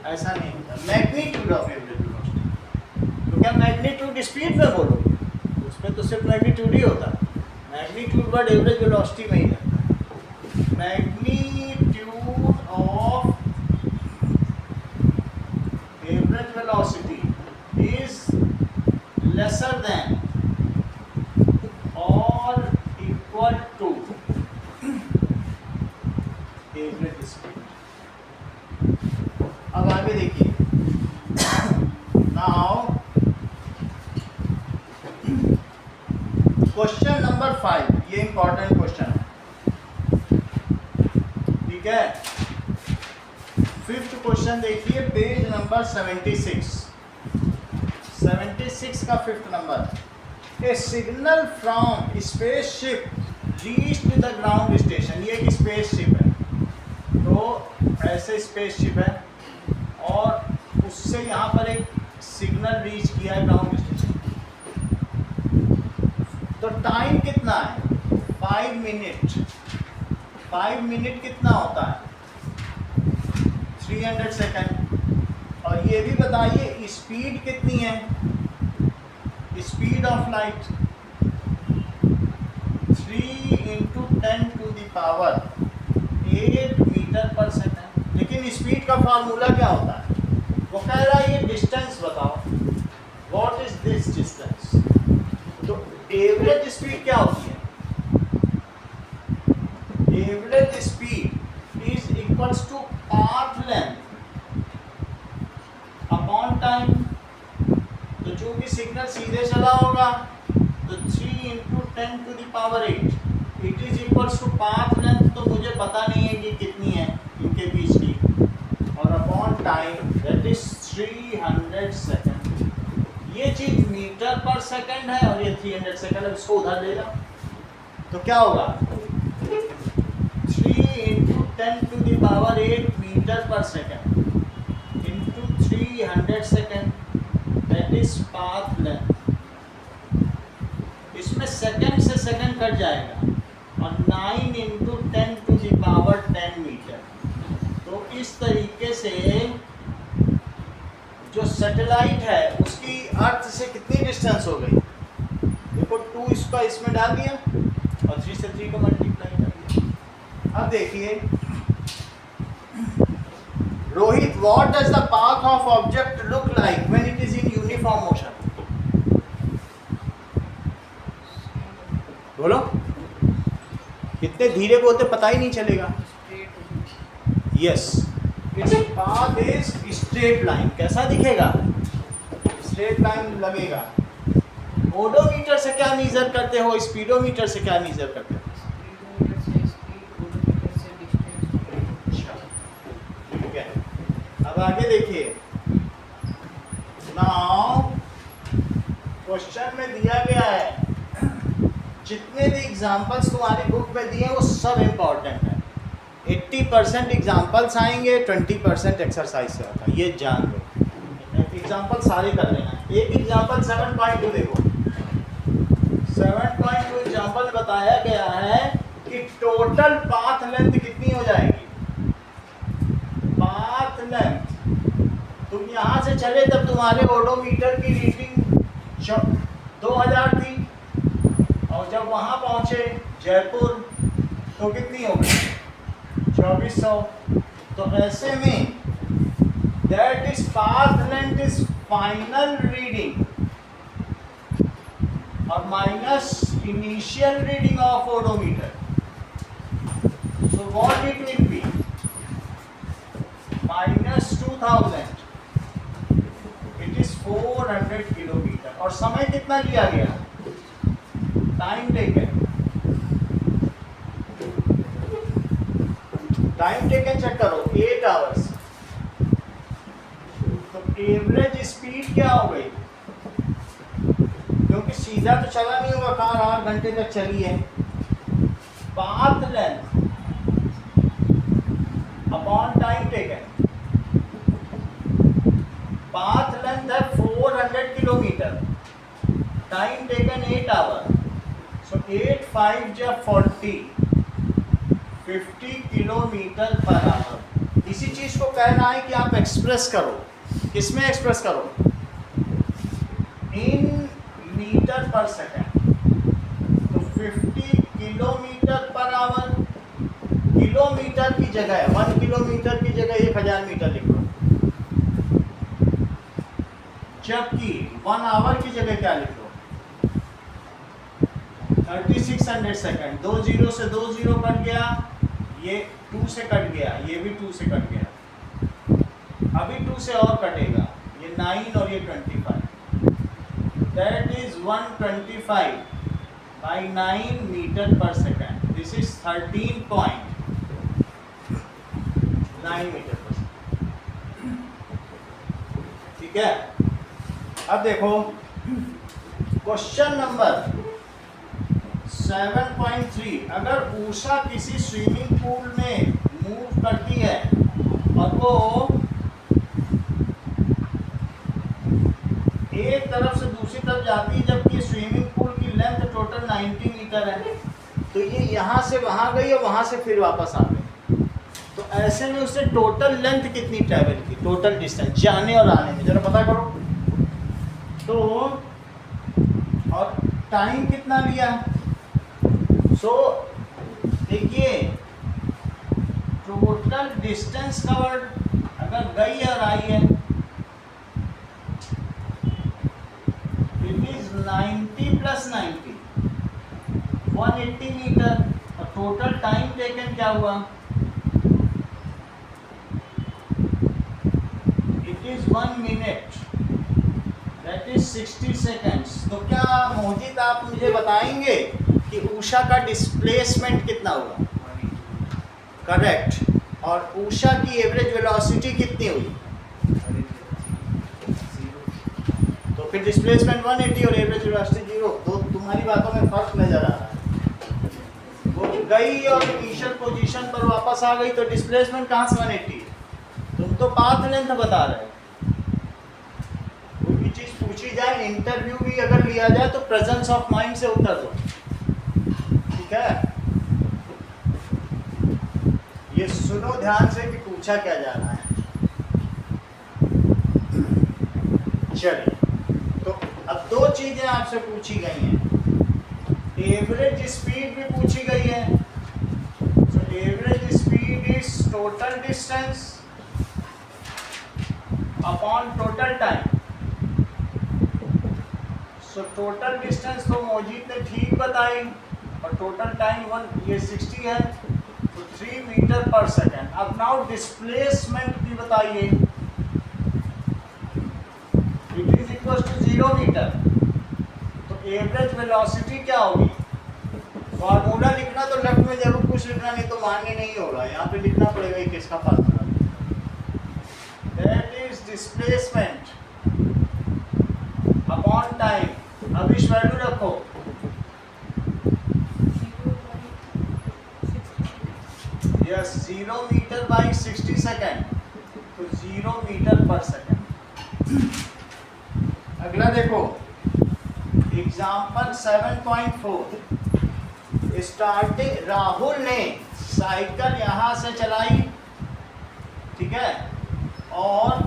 ऐसा नहीं होता, मैग्नीट्यूड ऑफ एवरेज वेलोसिटी। तो क्या मैग्नीट्यूड स्पीड में बोलो? उसमें तो सिर्फ मैग्नीट्यूड ही होता है। मैग्नीट्यूड वर्ड एवरेज वेलोसिटी में ही रहता है। Magnitude of average velocity is lesser than और इक्वल टू एवरेज स्पीड। अब आगे देखिए, नाउ क्वेश्चन नंबर 5, ये इंपॉर्टेंट क्वेश्चन है, ठीक है। फिफ्थ क्वेश्चन देखिए, पेज नंबर 76 का fifth number. A signal from spaceship reached the ground station. ये एक स्पेसशिप है, तो ऐसे स्पेसशिप है और उससे यहाँ पर एक सिग्नल रीच किया है ग्राउंड स्टेशन। तो टाइम कितना है? 5 मिनट। 5 मिनट कितना होता है? 300 सेकेंड। और ये भी बताइए स्पीड कितनी है? Speed of light 3 × 10⁸ metre per second. लेकिन स्पीड का फार्मूला क्या होता है? वो कह रहा है ये डिस्टेंस बताओ, व्हाट इज दिस डिस्टेंस। तो एवरेज स्पीड क्या होती है? Average speed is equals to path length upon time. तो चूंकि सिग्नल सीधे चला होगा तो 3 × 10⁸ it is equals to path length, तो मुझे पता नहीं है कि कितनी है इनके बीच की, और upon time that is 300 second. ये चीज मीटर पर सेकंड है और ये 300 सेकंड है, इसको उधर ले जाओ तो क्या होगा? 3 × 10⁸ metre per second into 300 second, that is path length. इसमें सेकंड से सेकंड कट जाएगा और 9 × 10⁻10 मीटर। तो इस तरीके से जो सैटेलाइट है उसकी अर्थ से कितनी डिस्टेंस हो गई? देखो 2 इसका इसमें डाल दिया और 3 से 3 को मल्टीप्लाई कर दिया। अब देखिए Rohit, what does the path of object look like when it is in uniform motion? बोलो, कितने धीरे बोलते पता ही नहीं चलेगा। Yes, its path is straight line. कैसा दिखेगा? स्ट्रेट लाइन लगेगा। ओडोमीटर से क्या मेजर करते हो? स्पीडोमीटर से क्या मेजर करते हो? ठीक है, अब आगे देखिए। नाउ क्वेश्चन में दिया गया है, जितने भी एग्जाम्पल्स तुम्हारी बुक में दिए वो सब इम्पॉर्टेंट है। 80% एग्जाम्पल्स आएंगे, 20% एक्सरसाइज से आता है, ये जान लो। एग्जाम्पल सारे कर लेना। एक एग्जाम्पल 7.2 देखो, 7.2 एग्जाम्पल बताया गया है कि टोटल पाथ लेंथ कितनी हो जाएगी। पाथ लेंथ तुम यहां से चले तब तुम्हारे ओडोमीटर की रीडिंग 2000 थी, और जब वहां पहुंचे जयपुर तो कितनी हो गई 2400। तो ऐसे में that is path length is final reading और minus initial reading of odometer. So what it will be? minus 2000. It is 400 kilometre. और समय कितना लिया गया? Time taken. Time taken check करो 8 आवर्स। तो एवरेज स्पीड क्या हो गई? क्योंकि सीधा तो चला नहीं होगा, कार 8 घंटे तक चली है। Path length upon time taken. Path length है 400 किलोमीटर, टाइम टेकन 8 आवर। सो 8 5 जा 40 किलोमीटर पर आवर। इसी चीज को कहना है कि आप एक्सप्रेस करो, किसमें एक्सप्रेस करो? In metre per second. तो 50 किलोमीटर पर आवर। किलोमीटर की जगह 1 किलोमीटर की जगह 1000 मीटर लिख लो, जबकि 1 आवर की जगह क्या लिख लो 3600 सेकेंड। 2 जीरो से 2 जीरो कट गया, ये 2 से कट गया, ये भी 2 से कट गया, अभी 2 से और कटेगा, ये 9 और ये 25। That is 125 by 9 metre per second. This is 13.9 metre per second. ठीक है, अब देखो क्वेश्चन नंबर 7.3। अगर उषा किसी स्विमिंग पूल में मूव करती है और वो एक तरफ से दूसरी तरफ जाती है, जबकि स्विमिंग पूल की लेंथ टोटल 90 मीटर है, तो ये यहाँ से वहाँ गई और वहाँ से फिर वापस आ गई। तो ऐसे में उसने टोटल लेंथ कितनी ट्रैवल की, टोटल डिस्टेंस जाने और आने में, जरा पता करो। तो और टाइम कितना लिया? सो देखिए टोटल डिस्टेंस कवर्ड अगर गई और आई है, इट इज 90 प्लस 90 180 मीटर। और टोटल टाइम टेकन क्या हुआ? It is 1 minute, that is 60 seconds. तो क्या मोहित आप मुझे बताएंगे कि उषा का डिस्प्लेसमेंट कितना हुआ? करेक्ट। और उषा की एवरेज वेलोसिटी कितनी हुई? तो फिर डिस्प्लेसमेंट 180 और एवरेज वेलोसिटी 0। तो तुम्हारी बातों में फर्क नजर आ रहा है। वो गई और इनिशियल पोजीशन पर वापस आ गई, तो डिस्प्लेसमेंट कहाँ से 180? तुम तो पाथ लेंथ बता रहे हो। कोई भी चीज पूछी जाए, इंटरव्यू भी अगर लिया जाए तो प्रेजेंस ऑफ माइंड से उत्तर दो, ठीक है? ये सुनो ध्यान से कि पूछा क्या जा रहा है। चलिए, तो अब 2 चीजें आपसे पूछी गई हैं। एवरेज स्पीड भी पूछी गई है। तो average speed is total distance upon total time. So total distance तो मोजीद ने ठीक बताई, और टोटल टाइम 1 ये 60 है, तो 3 मीटर पर सेकेंड। अब नाउ डिस्प्लेसमेंट भी बताइए। It is equal to 0 metre. तो एवरेज वेलोसिटी क्या होगी? फॉर्मूला लिखना तो लेफ्ट में जरूर कुछ लिखना, नहीं तो मान्य नहीं होगा। यहाँ पे लिखना पड़ेगा कि किसका formula. That is displacement upon time. अब इस वैल्यू रखो, यस 0 मीटर बाई 60 सेकेंड, तो 0 मीटर पर सेकेंड। अगला देखो, एग्जाम्पल 7.4 स्टार्टिंग राहुल ने साइकिल यहाँ से चलाई, ठीक है, और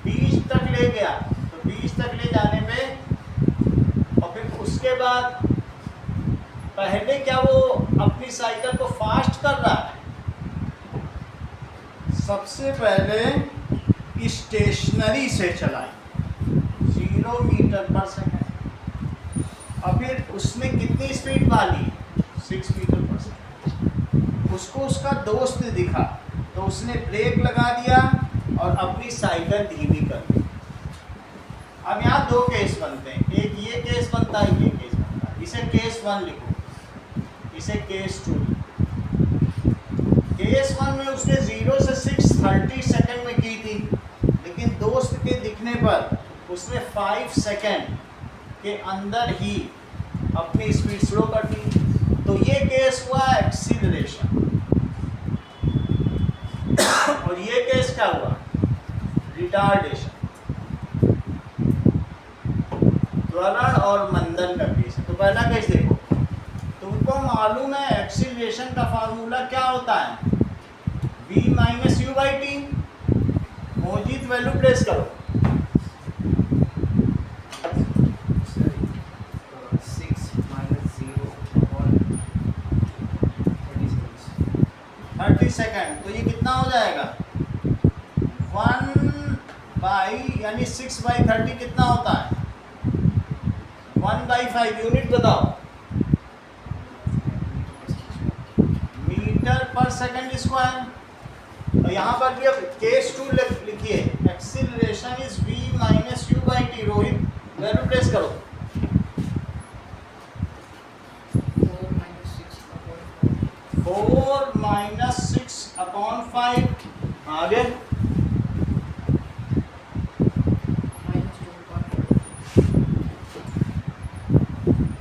बीच तक ले गया। तो बीच तक ले जाने पे और फिर उसके बाद पहले क्या वो अपनी साइकिल को फास्ट कर रहा है? सबसे पहले स्टेशनरी से चलाई 0 मीटर पर सेकेंड, और फिर उसमें कितनी स्पीड वाली? 6 मीटर पर सेकेंड। उसको उसका दोस्त दिखा तो उसने ब्रेक लगा दिया और अपनी साइकिल धीमी कर दी। अब यहाँ दो केस बनते हैं, एक ये केस बनता है, ये केस बनता है। इसे केस 1 लिखो, इसे केस 2 लिखो। केस 1 में उसने 0 से 6 30 सेकेंड में की थी, लेकिन दोस्त के दिखने पर उसने 5 सेकेंड के अंदर ही अपनी स्पीड स्लो कर दी। तो ये केस हुआ एक्सीलरेशन, और ये केस क्या हुआ? रिटार्डेशन। त्वरण और मंदन का केस। तो पहला केस देखो, तुमको मालूम है एक्सीलरेशन का फार्मूला क्या होता है? v minus u by t. Mojit value place करो। 30 सेकेंड। तो ये कितना हो जाएगा? 1 यानी 6/30 कितना होता है? 1/5। यूनिट बताओ। Metre per second square. और यहाँ पर भी अब केस 2 लिखिए, acceleration is v minus u by T. Rohit value place करो। 4 माइनस 6/5। आगे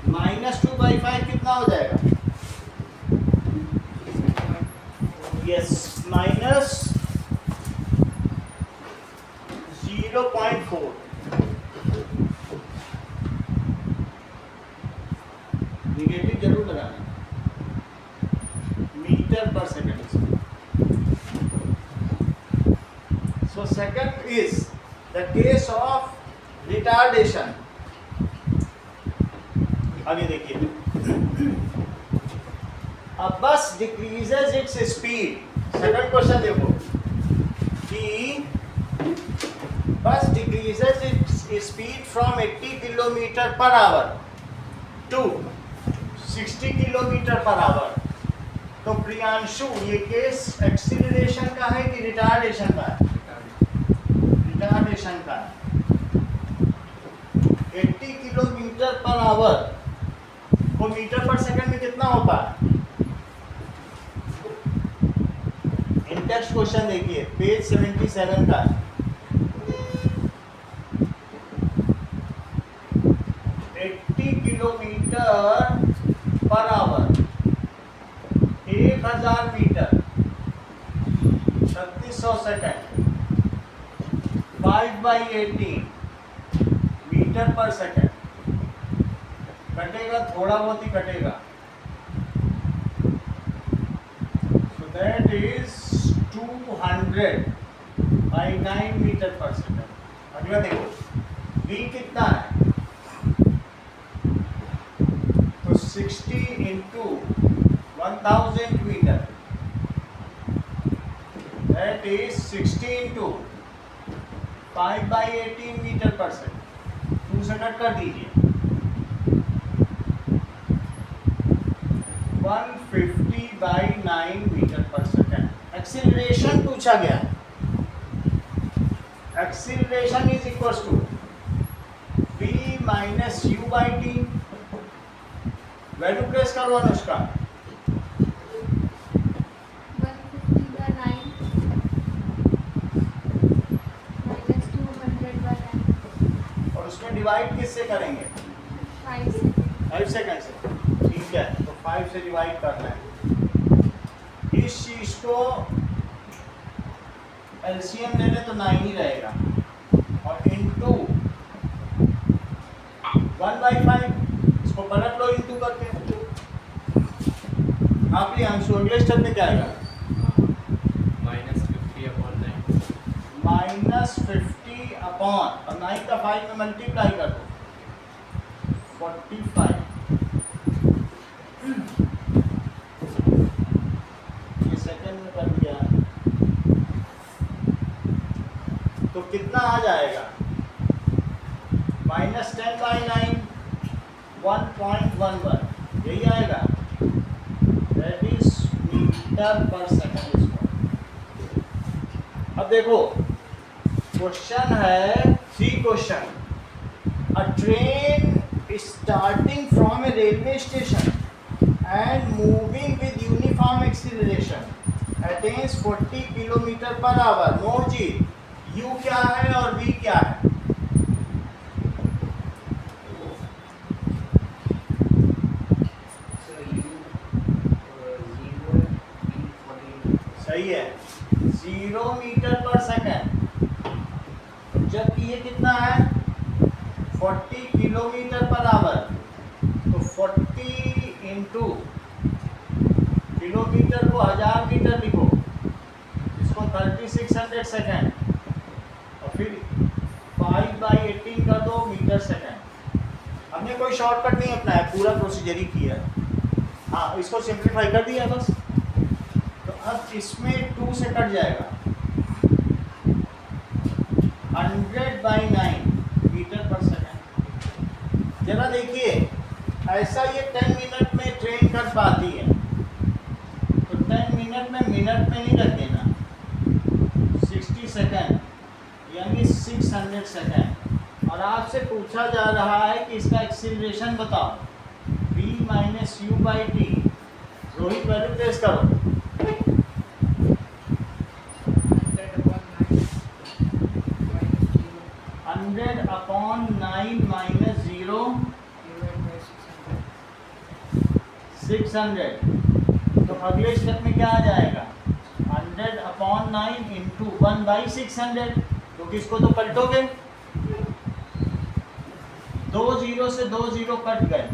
-2/5 कितना हो जाएगा? यस, -0.4। निगेटिव जरूर लगाना। Metre per second. So second is the case of retardation. आगे देखिए, a bus decreases its speed. Second question देखो कि bus decreases its speed from 80 kilometre per our to 60 kilometre per our. तो प्रियांशु, ये case acceleration का है कि retardation का है? रिटार्डेशन का है। 80 किलोमीटर पर आवर को मीटर पर सेकंड में कितना होता है? इंटेक्स्ट क्वेश्चन देखिए, पेज 77 का है। 80 kilometre per hour 1000 metre 3600 second 5/18 metre per second. कटेगा, थोड़ा बहुत ही कटेगा। So that is 200/9 metre per second. अगला देखो, v कितना है? तो 60 into 1000 metre, that is 60 into 5/18 metre per second. 2 से कट कर दीजिए। 150/9 मीटर पर सेकेंड। एक्सीलरेशन पूछा गया। Acceleration is equals to v minus u by t. Value place करो अनुष्का। 150/9 minus 200/9। और उसमें डिवाइड किससे करेंगे? 5 सेकंड से। ठीक है, तो 5 से डिवाइड करना है। इस चीज को एलसीएम ले ले तो 9 ही रहेगा, और इनटू 1/5 इसको पलट लो इंटू करके। हाँ प्रियांशु अगले स्टेप में क्या आएगा? -50 अपॉन और 9 का 5 में मल्टीप्लाई कर दो 45। ये सेकंड में कर दिया तो कितना आ जाएगा? -10/9 1.11 यही आएगा, that is metre per second square. अब देखो क्वेश्चन है, see question, a train starting from a railway station and moving with uniform acceleration attains 40 kilometre per hour. मोह जी यू क्या है और वी क्या है? सही है, 0 मीटर पर सेकंड, जबकि ये कितना है 40 किलोमीटर पर आवर, तो 40 इंटू किलोमीटर को 1000 मीटर लिखो, इसको 3600 सेकंड और फिर 5/18 कर दो मीटर सेकंड। हमने कोई शॉर्टकट नहीं अपनाया, पूरा प्रोसीजर ही किया है। हाँ इसको सिंप्लीफाई कर दिया बस। तो अब इसमें 2 से कट जाएगा, 100/9 मीटर पर सेकंड। जरा देखिए ऐसा ये 10 मिनट में ट्रेन कर पाती है, तो 10 मिनट में नहीं रख देना, 60 सेकंड यानी 600 सेकंड। और आपसे पूछा जा रहा है कि इसका एक्सीलरेशन बताओ, v - u/t। Rohit value place करो। 100/9 - 0 600। तो अगले स्टेप में क्या आ जाएगा? 100/9 इंटू 1/600, क्योंकि इसको तो पलटोगे, 2 0 से 2 0 कट गए,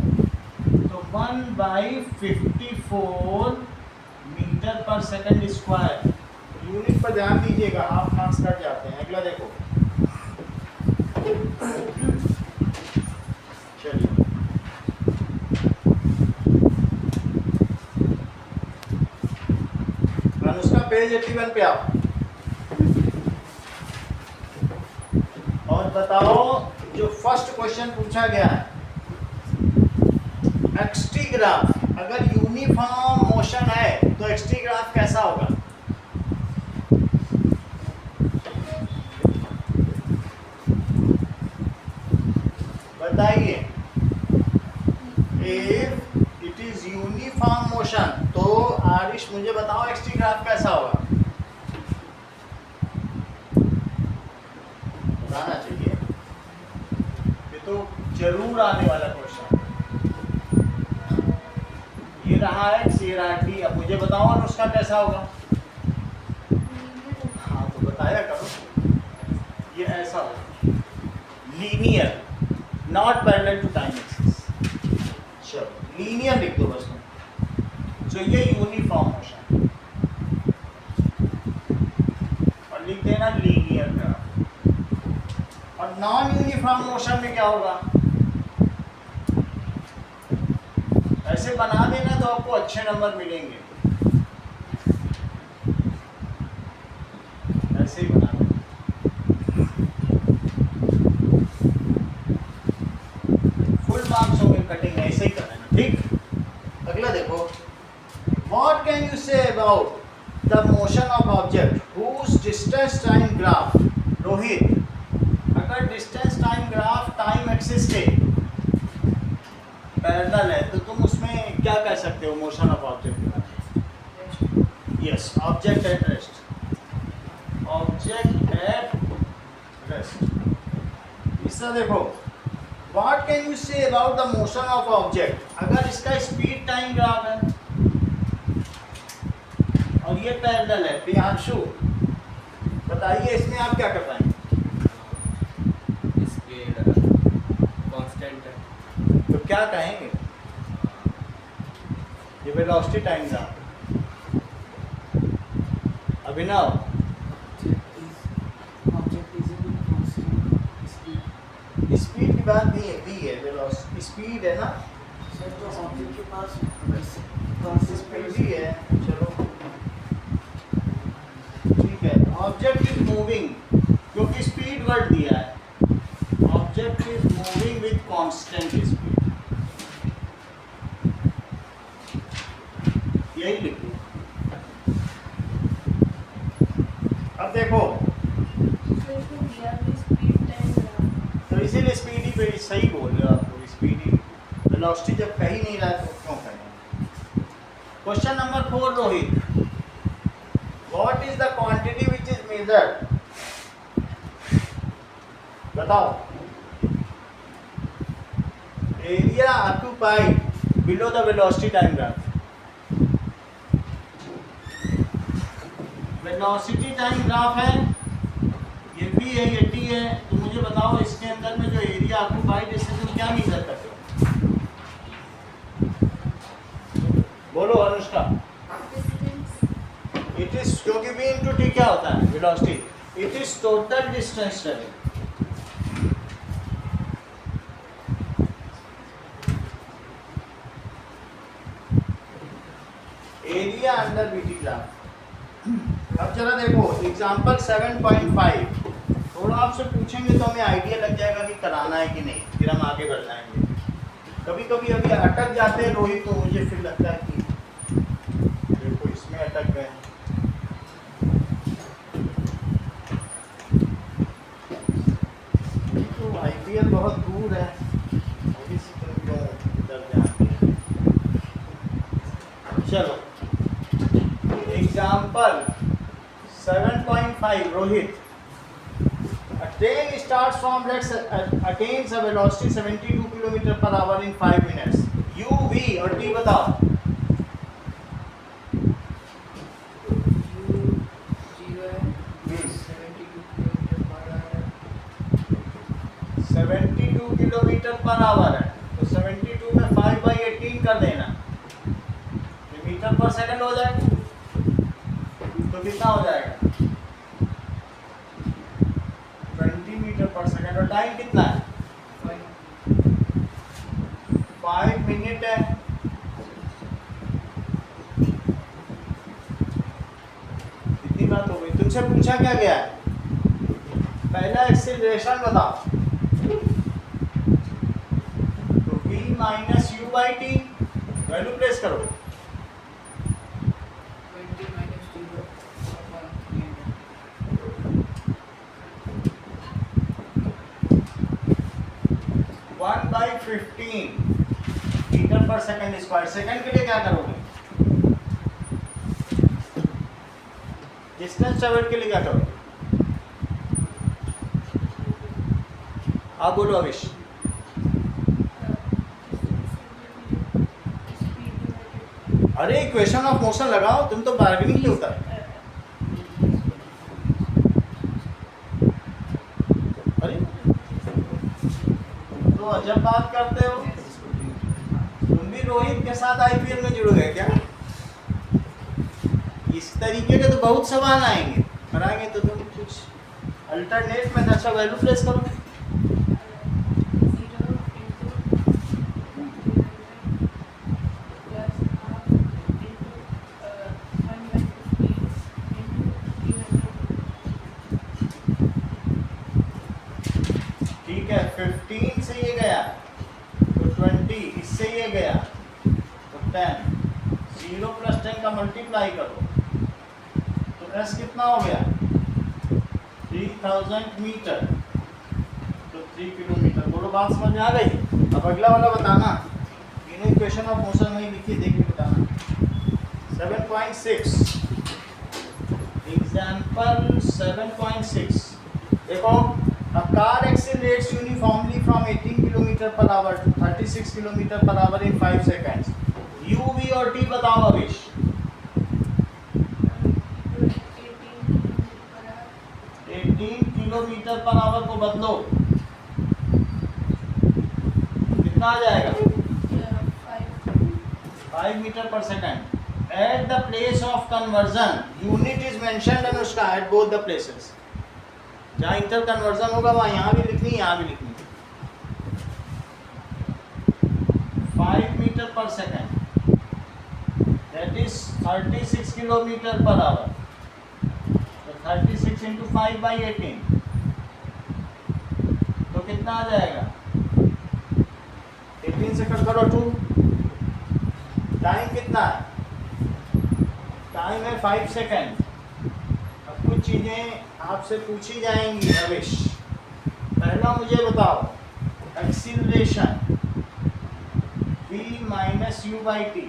तो 1/54 metre per second square. Unit पर ध्यान दीजिएगा, हाफ मार्क्स कट जाते हैं। अगला देखो, चलिए अनुष्का पेज 81 पे आओ और बताओ जो फर्स्ट क्वेश्चन पूछा गया है, एक्सटी ग्राफ अगर यूनिफॉर्म मोशन है तो एक्सटी ग्राफ कैसा होगा? बताइए। If it is uniform motion तो आरिश मुझे बताओ एक्सटी ग्राफ कैसा होगा? बताना चाहिए, ये तो जरूर आने वाला क्वेश्चन। ये रहा है CRT, अब मुझे बताओ अनुष्का कैसा होगा? हाँ तो बताया करो, ये ऐसा होगा, linear, not parallel to time axis. चलो लीनियर लिख दो बस तुम। जो ये यूनिफॉर्म मोशन, और लिख देना लीनियर ग्राफ। और नॉन यूनिफॉर्म मोशन में क्या होगा? ऐसे बना देना तो आपको अच्छे नंबर मिलेंगे, ऐसे ही बना देना। फुल मार्क्स होंगे, कटिंग ऐसे ही करना, ठीक। अगला देखो, what can you say about the motion of object whose distance time graph. Rohit अगर distance time graph time axis के पैरेलल है तो तुम उसमें क्या कह सकते हो motion of object? Yes, object at rest, object at rest. इसका देखो, what can you say about the motion of object, अगर इसका स्पीड टाइम ग्राफ है और ये पैरेलल है, प्रियांशु बताइए इसमें आप क्या कर पाएंगे? स्पीड कांस्टेंट है। क्या कहेंगे? ये वेलोसिटी टाइम ग्राफ। अभिनव, स्पीड की बात नहीं है, वी है, वेलोसिटी स्पीड है ना, स्पीड ही है। चलो ठीक है, ऑब्जेक्ट इज मूविंग, क्योंकि स्पीड वर्ड दिया है, object is moving with constant speed, यही लिखिए। अब देखो, तो इसीलिए स्पीड ही पे सही बोल रहे हो आप लोग, स्पीड ही, वेलोसिटी जब कह ही नहीं रहा है तो क्यों कहें। Question number 4 Rohit, what is the quantity which is measured, बताओ। Area occupied below the velocity time graph, velocity time graph है, ये भी है, ये टी है, तो मुझे बताओ इसके अंदर में जो एरिया ऑक्यूपाइड है इससे तुम क्या मेजर करते हो? बोलो अनुष्का। इट इज, क्योंकि v इंटू टी क्या होता है velocity, it is total distance travel. Area under VT graph. अब जरा देखो एग्जांपल 7.5, थोड़ा आपसे पूछेंगे तो हमें आइडिया लग जाएगा कि कराना है कि नहीं, फिर हम आगे बढ़ जाएंगे। कभी कभी अभी अटक जाते हैं रोहित, तो मुझे फिर लगता है कि देखो इसमें अटक गए। तो आईपीएल बहुत दूर है, अभी से तुम क्यों इधर जाते हैं। चलो example 7.5 Rohit, a train starts from attains a velocity 72 km per hour in 5 minutes. U, V और T बताओ। 72 किलोमीटर पर आवर है, तो 72 में 5/18 कर देना, मीटर पर सेकंड हो जाएगा, तो कितना हो जाएगा 20 मीटर पर सेकंड, और टाइम कितना है 5 मिनट है। इतनी बात हो गई। तुमसे पूछा क्या गया है, पहला एक्सीलरेशन बताओ, तो v minus u by t, value place करो। 1/15 metre per second square. Second के लिए क्या करोगे, डिस्टेंस ट्रेवल के लिए क्या करोगे, आप बोलो अविश। अरे इक्वेशन ऑफ मोशन लगाओ, तुम तो बार्गेनिंग के उतर। अरे तो अजब बात करते हो, तुम भी रोहित के साथ आईपीएल में जुड़ गए क्या? इस तरीके के तो बहुत सवाल आएंगे, कराएंगे तो तुम कुछ अल्टरनेट में अच्छा वैल्यू प्लेस करो। ठीक है, 15 से ये गया तो 20, इससे ये गया तो 10, 0 + 10 का मल्टीप्लाई करो तो एस कितना हो गया 3000 मीटर, तो 3 किलोमीटर। बोलो बात समझ में आ गई? अब अगला वाला बताना, तीनों इक्वेशन ऑफ मोशन में लिखिए, देख के बताना। 7.6 एग्जाम्पल 7.6 देखो, a car accelerates uniformly from 18 km per hour to 36 km per hour in 5 seconds. U, V और T बताओ अविश। 18 किलोमीटर पर आवर को बदलो, कितना आ जाएगा 5 metre per second at the place of conversion unit is mentioned and उसका at both the places. जहाँ inter conversion होगा वहाँ यहाँ भी लिखनी यहाँ भी लिखनी। 5 metre per second that is 36 kilometre per our. 36 into 5/18 तो कितना आ जाएगा? 18 से कट करो 2। टाइम कितना है? टाइम है 5 सेकंड। अब कुछ चीज़ें आपसे पूछी जाएंगी अविश। पहला मुझे बताओ acceleration v minus u by t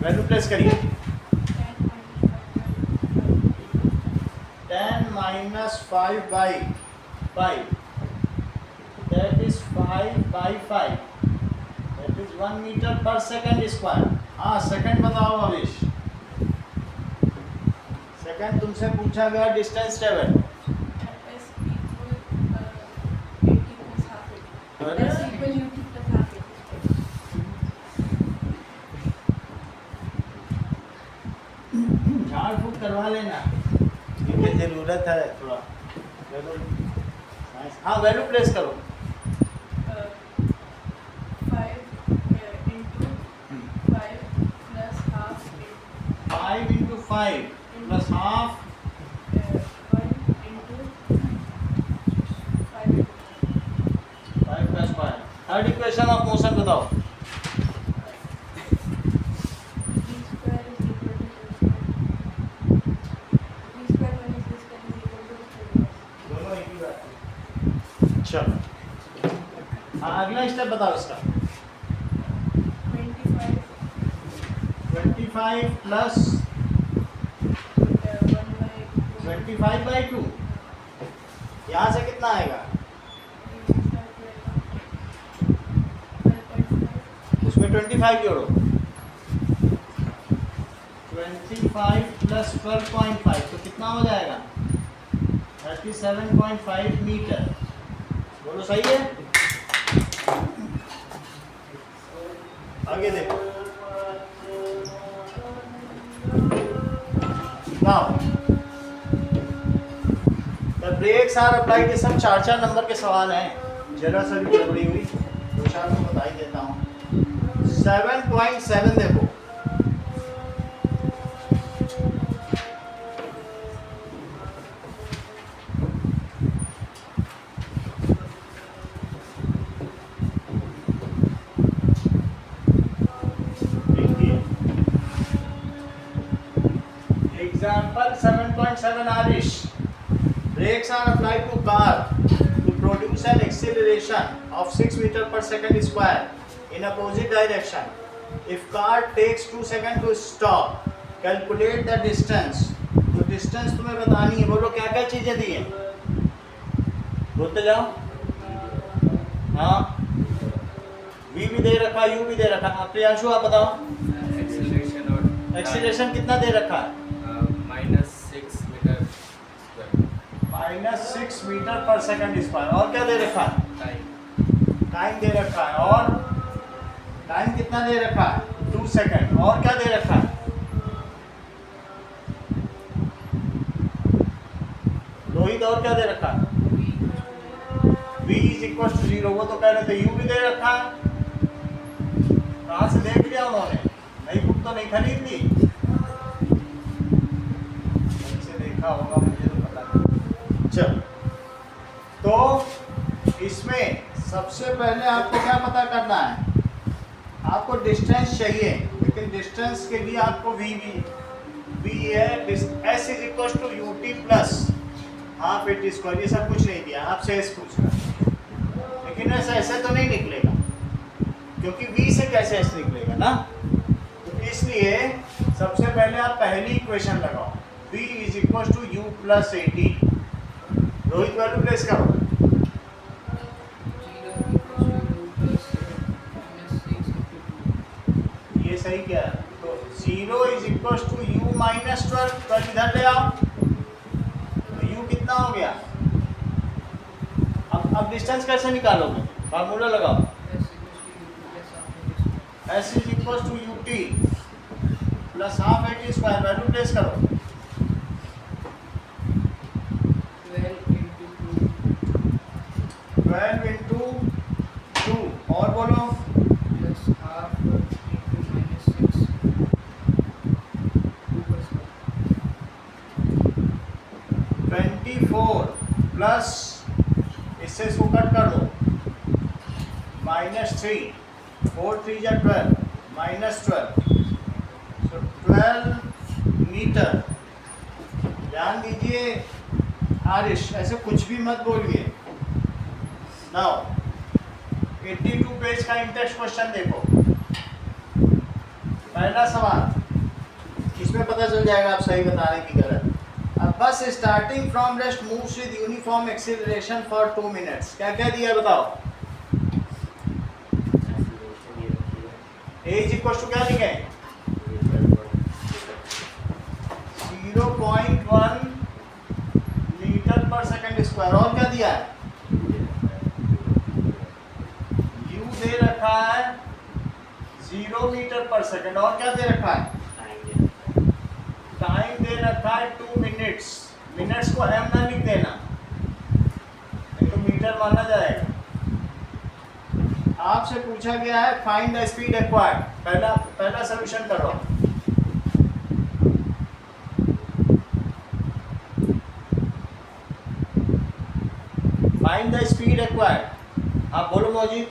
value place करिए। 10 minus 5/5 that is 5/5 that is 1 meter per second square। हाँ सेकंड बताओ अविश। सेकंड तुमसे पूछा गया डिस्टेंस ट्रेवल। झाड़ फूक करवा लेना, इनकी ज़रूरत है थोड़ा। वैल्यू हाँ वैल्यू प्लेस करो। 5 into 5 plus half 5 plus 5। Third equation of motion बताओ। दोनों एक ही बात है। चलो हाँ अगला स्टेप बताओ इसका। 25 प्लस 25/2 यहाँ से कितना आएगा? उसमें 25 जोड़ो। 25 प्लस 12.5 तो कितना हो जाएगा? 37.5 मीटर। बोलो सही है? आगे देखो। Now, the brakes are applied। ये सब 4 नंबर के सवाल हैं। जरा सा भी गड़बड़ी हुई 2-4 को बता ही देता हूँ। 7.7 देखो। Example 7.7 Arish. Brakes are applied to car to produce an acceleration of 6 meter per second square in opposite direction. If car takes 2 seconds to stop, calculate the distance। तो distance तुम्हें बतानी है। बोलो क्या क्या चीजें दी हैं? बोलते जाओ। हाँ v भी दे रखा, u भी दे रखा। आप प्रियांशु आप बताओ। एक्सीलरेशन कितना दे रखा है? -6 मीटर पर सेकंड स्क्वायर। और क्या दे रखा है? टाइम दे रखा है। और टाइम कितना दे रखा है? 2 सेकंड। और क्या दे रखा है? रोहित और क्या दे रखा है? v = 0। वो तो कह रहे थे u भी दे रखा है। कहाँ से देख लिया उन्होंने? नई बुक तो नहीं खरीद ली? देखा होगा, मुझे तो पता नहीं। चलो तो इसमें सबसे पहले आपको क्या पता करना है? आपको डिस्टेंस चाहिए, लेकिन डिस्टेंस के लिए आपको v है। s = ut plus half eighty square. ये सब कुछ नहीं दिया, आपसे s पूछना। लेकिन ऐसे तो नहीं निकलेगा, क्योंकि v से कैसे s निकलेगा ना। तो इसलिए सबसे पहले आप पहली इक्वेशन लगाओ, v = u + 18। Rohit value place करो। ये सही क्या है? तो 0 = u - 12। तो इधर ले आओ, तो u कितना हो गया? अब डिस्टेंस कैसे निकालोगे? फार्मूला लगाओ। S is equal to ut plus half at square, value place करो। 12 इंटू 2 और बोलो plus half into minus 6 24 plus इससे इसको कट कर दो -3 4 3 जा 12 -12 सो 12 मीटर। ध्यान दीजिए आरिश, ऐसे कुछ भी मत बोलिए। नाउ 82 पेज का इंटेक्स्ट क्वेश्चन देखो। पहला सवाल, इसमें पता चल जाएगा आप सही बता रहे कि गलत। A bus starting from rest moves with uniform acceleration for 2 minutes. क्या क्या दिया है बताओ? A is equal to क्या लिखे? 0.1 मीटर पर सेकंड स्क्वायर। और क्या दिया है? U दे रखा है 0 मीटर पर सेकंड। और क्या दे रखा है? टाइम दे रखा है 2 मिनट्स। मिनट्स को m ना लिख देना, नहीं तो मीटर माना जाएगा। आपसे पूछा गया है फाइंड द स्पीड एक्वायर्ड। पहला सॉल्यूशन करो। Find the speed acquired. आप बोलो मौजिद,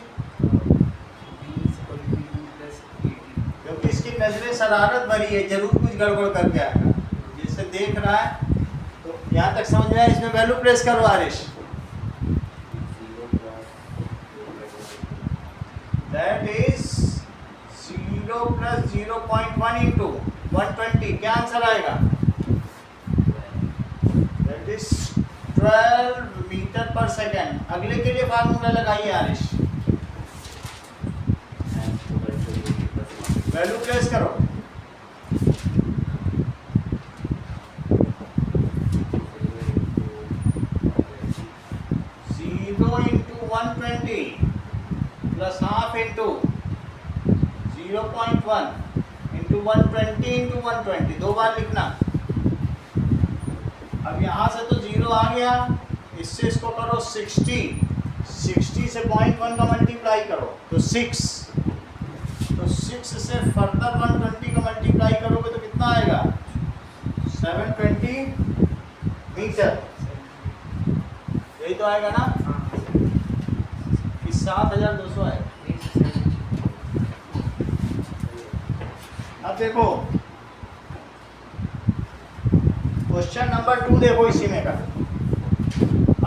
क्योंकि इसकी नजरें शरारत भरी है, जरूर कुछ गड़बड़ कर गया है। जिससे देख रहा है तो यहाँ तक समझ में आया, इसमें वैल्यू प्लेस करो Aarish. That is 0 plus 0.1 into 120। क्या आंसर आएगा? That is 12 metre per second. अगले के लिए फार्मूला लगाइए आरिश, वैल्यू प्लेस करो। Into 120 plus half into 0.1 into 120 into 120, 2 बार लिखना। अब यहाँ से तो 0 आ गया, इससे इसको करो 60 से 0.1 का मल्टीप्लाई करो तो 6, तो 6 से फर्दर 120 का मल्टीप्लाई करोगे तो कितना आएगा? 720 मीटर। यही तो आएगा ना? 7200 आएगा। अब देखो क्वेश्चन नंबर 2 देखो इसी में का।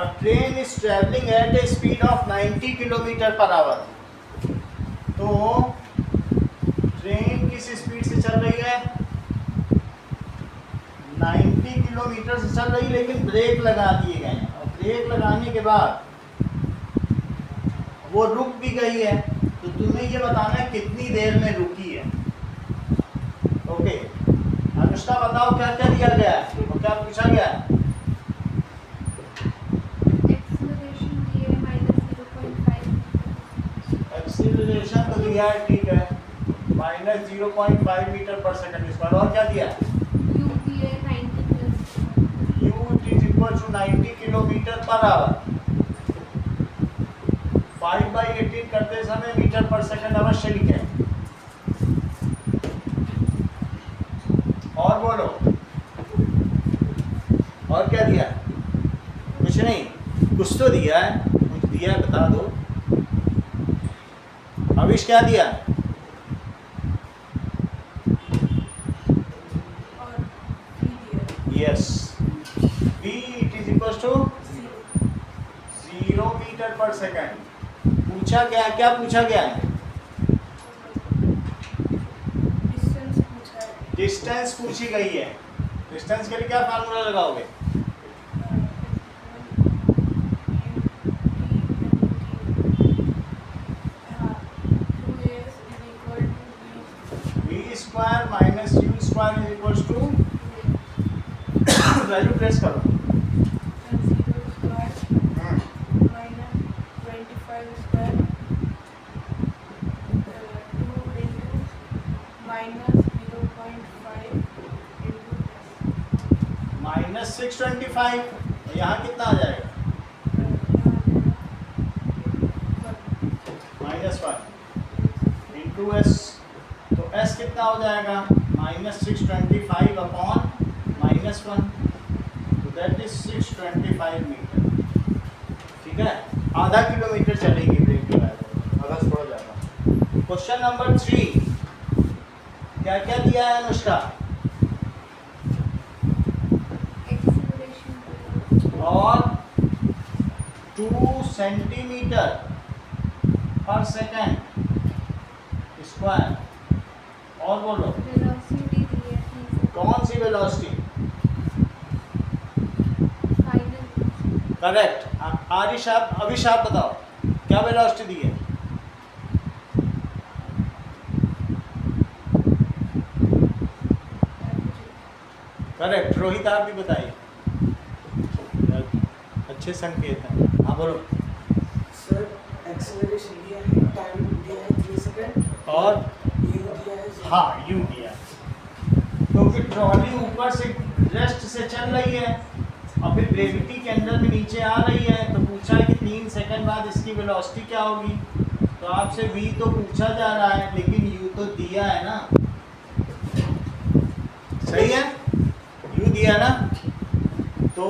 अ train is travelling at A speed of 90 kilometre per our. तो ट्रेन किस स्पीड से चल रही है? 90 किलोमीटर से चल रही है, लेकिन ब्रेक लगा दिए गए हैं। और ब्रेक लगाने के बाद वो रुक भी गई है, तो तुम्हें ये बताना है कितनी देर में रुकी है। ओके, अनुष्का बताओ क्या क्या दिया गया है और क्या पूछा गया है? एक्सीलरेशन दिए -0.5। एक्सीलरेशन तो दिया है, ठीक है, -0.5 मीटर पर सेकंड स्क्वायर। और क्या दिया? U दिए 90 plus u is equal to 90 kilometre per hour. 5/18 करते समय मीटर पर सेकंड अवश्य लिखें। और बोलो, और क्या दिया? कुछ नहीं, कुछ तो दिया है, कुछ दिया है बता दो। अविश क्या दिया? Yes, v it is equal to 0 metre per second. पूछा गया, क्या पूछा गया है? डिस्टेंस पूछी गई है। डिस्टेंस के लिए क्या फार्मूला लगाओगे? v square minus u square is equal to, value place करो। minus 0.5 into माइनस 625, यहाँ कितना आ जाएगा? -1 इंटू एस, तो एस कितना हो जाएगा? -625 अपॉन -1, तो दैट इज 625 मीटर। ठीक है, आधा किलोमीटर चलेगी ब्रेक के बाद, आधा थोड़ा ज़्यादा। क्वेश्चन नंबर 3, क्या क्या दिया है अनुष्का? एक्सीलरेशन और 2 सेंटीमीटर पर सेकेंड स्क्वायर, और बोलो वेलोसिटी दी है 3 कौन सी वेलोसिटी? Final correct. आरिश आप अभिश आप बताओ क्या वेलोसिटी दी है? करेक्ट। रोहित आप भी बताइए, अच्छे संकेत हैं। हाँ बोलो। सर एक्सेलरेशन दिया है, टाइम दिया है 3 सेकंड और यू दिया है हाँ यू दिया, क्योंकि ट्रॉली ऊपर से रेस्ट से चल रही है और फिर ग्रेविटी के अंदर में नीचे आ रही है, तो पूछा है कि 3 सेकंड बाद इसकी वेलोसिटी क्या होगी। तो आपसे v तो पूछा जा रहा है, लेकिन u तो दिया है ना, सही है, u दिया ना, तो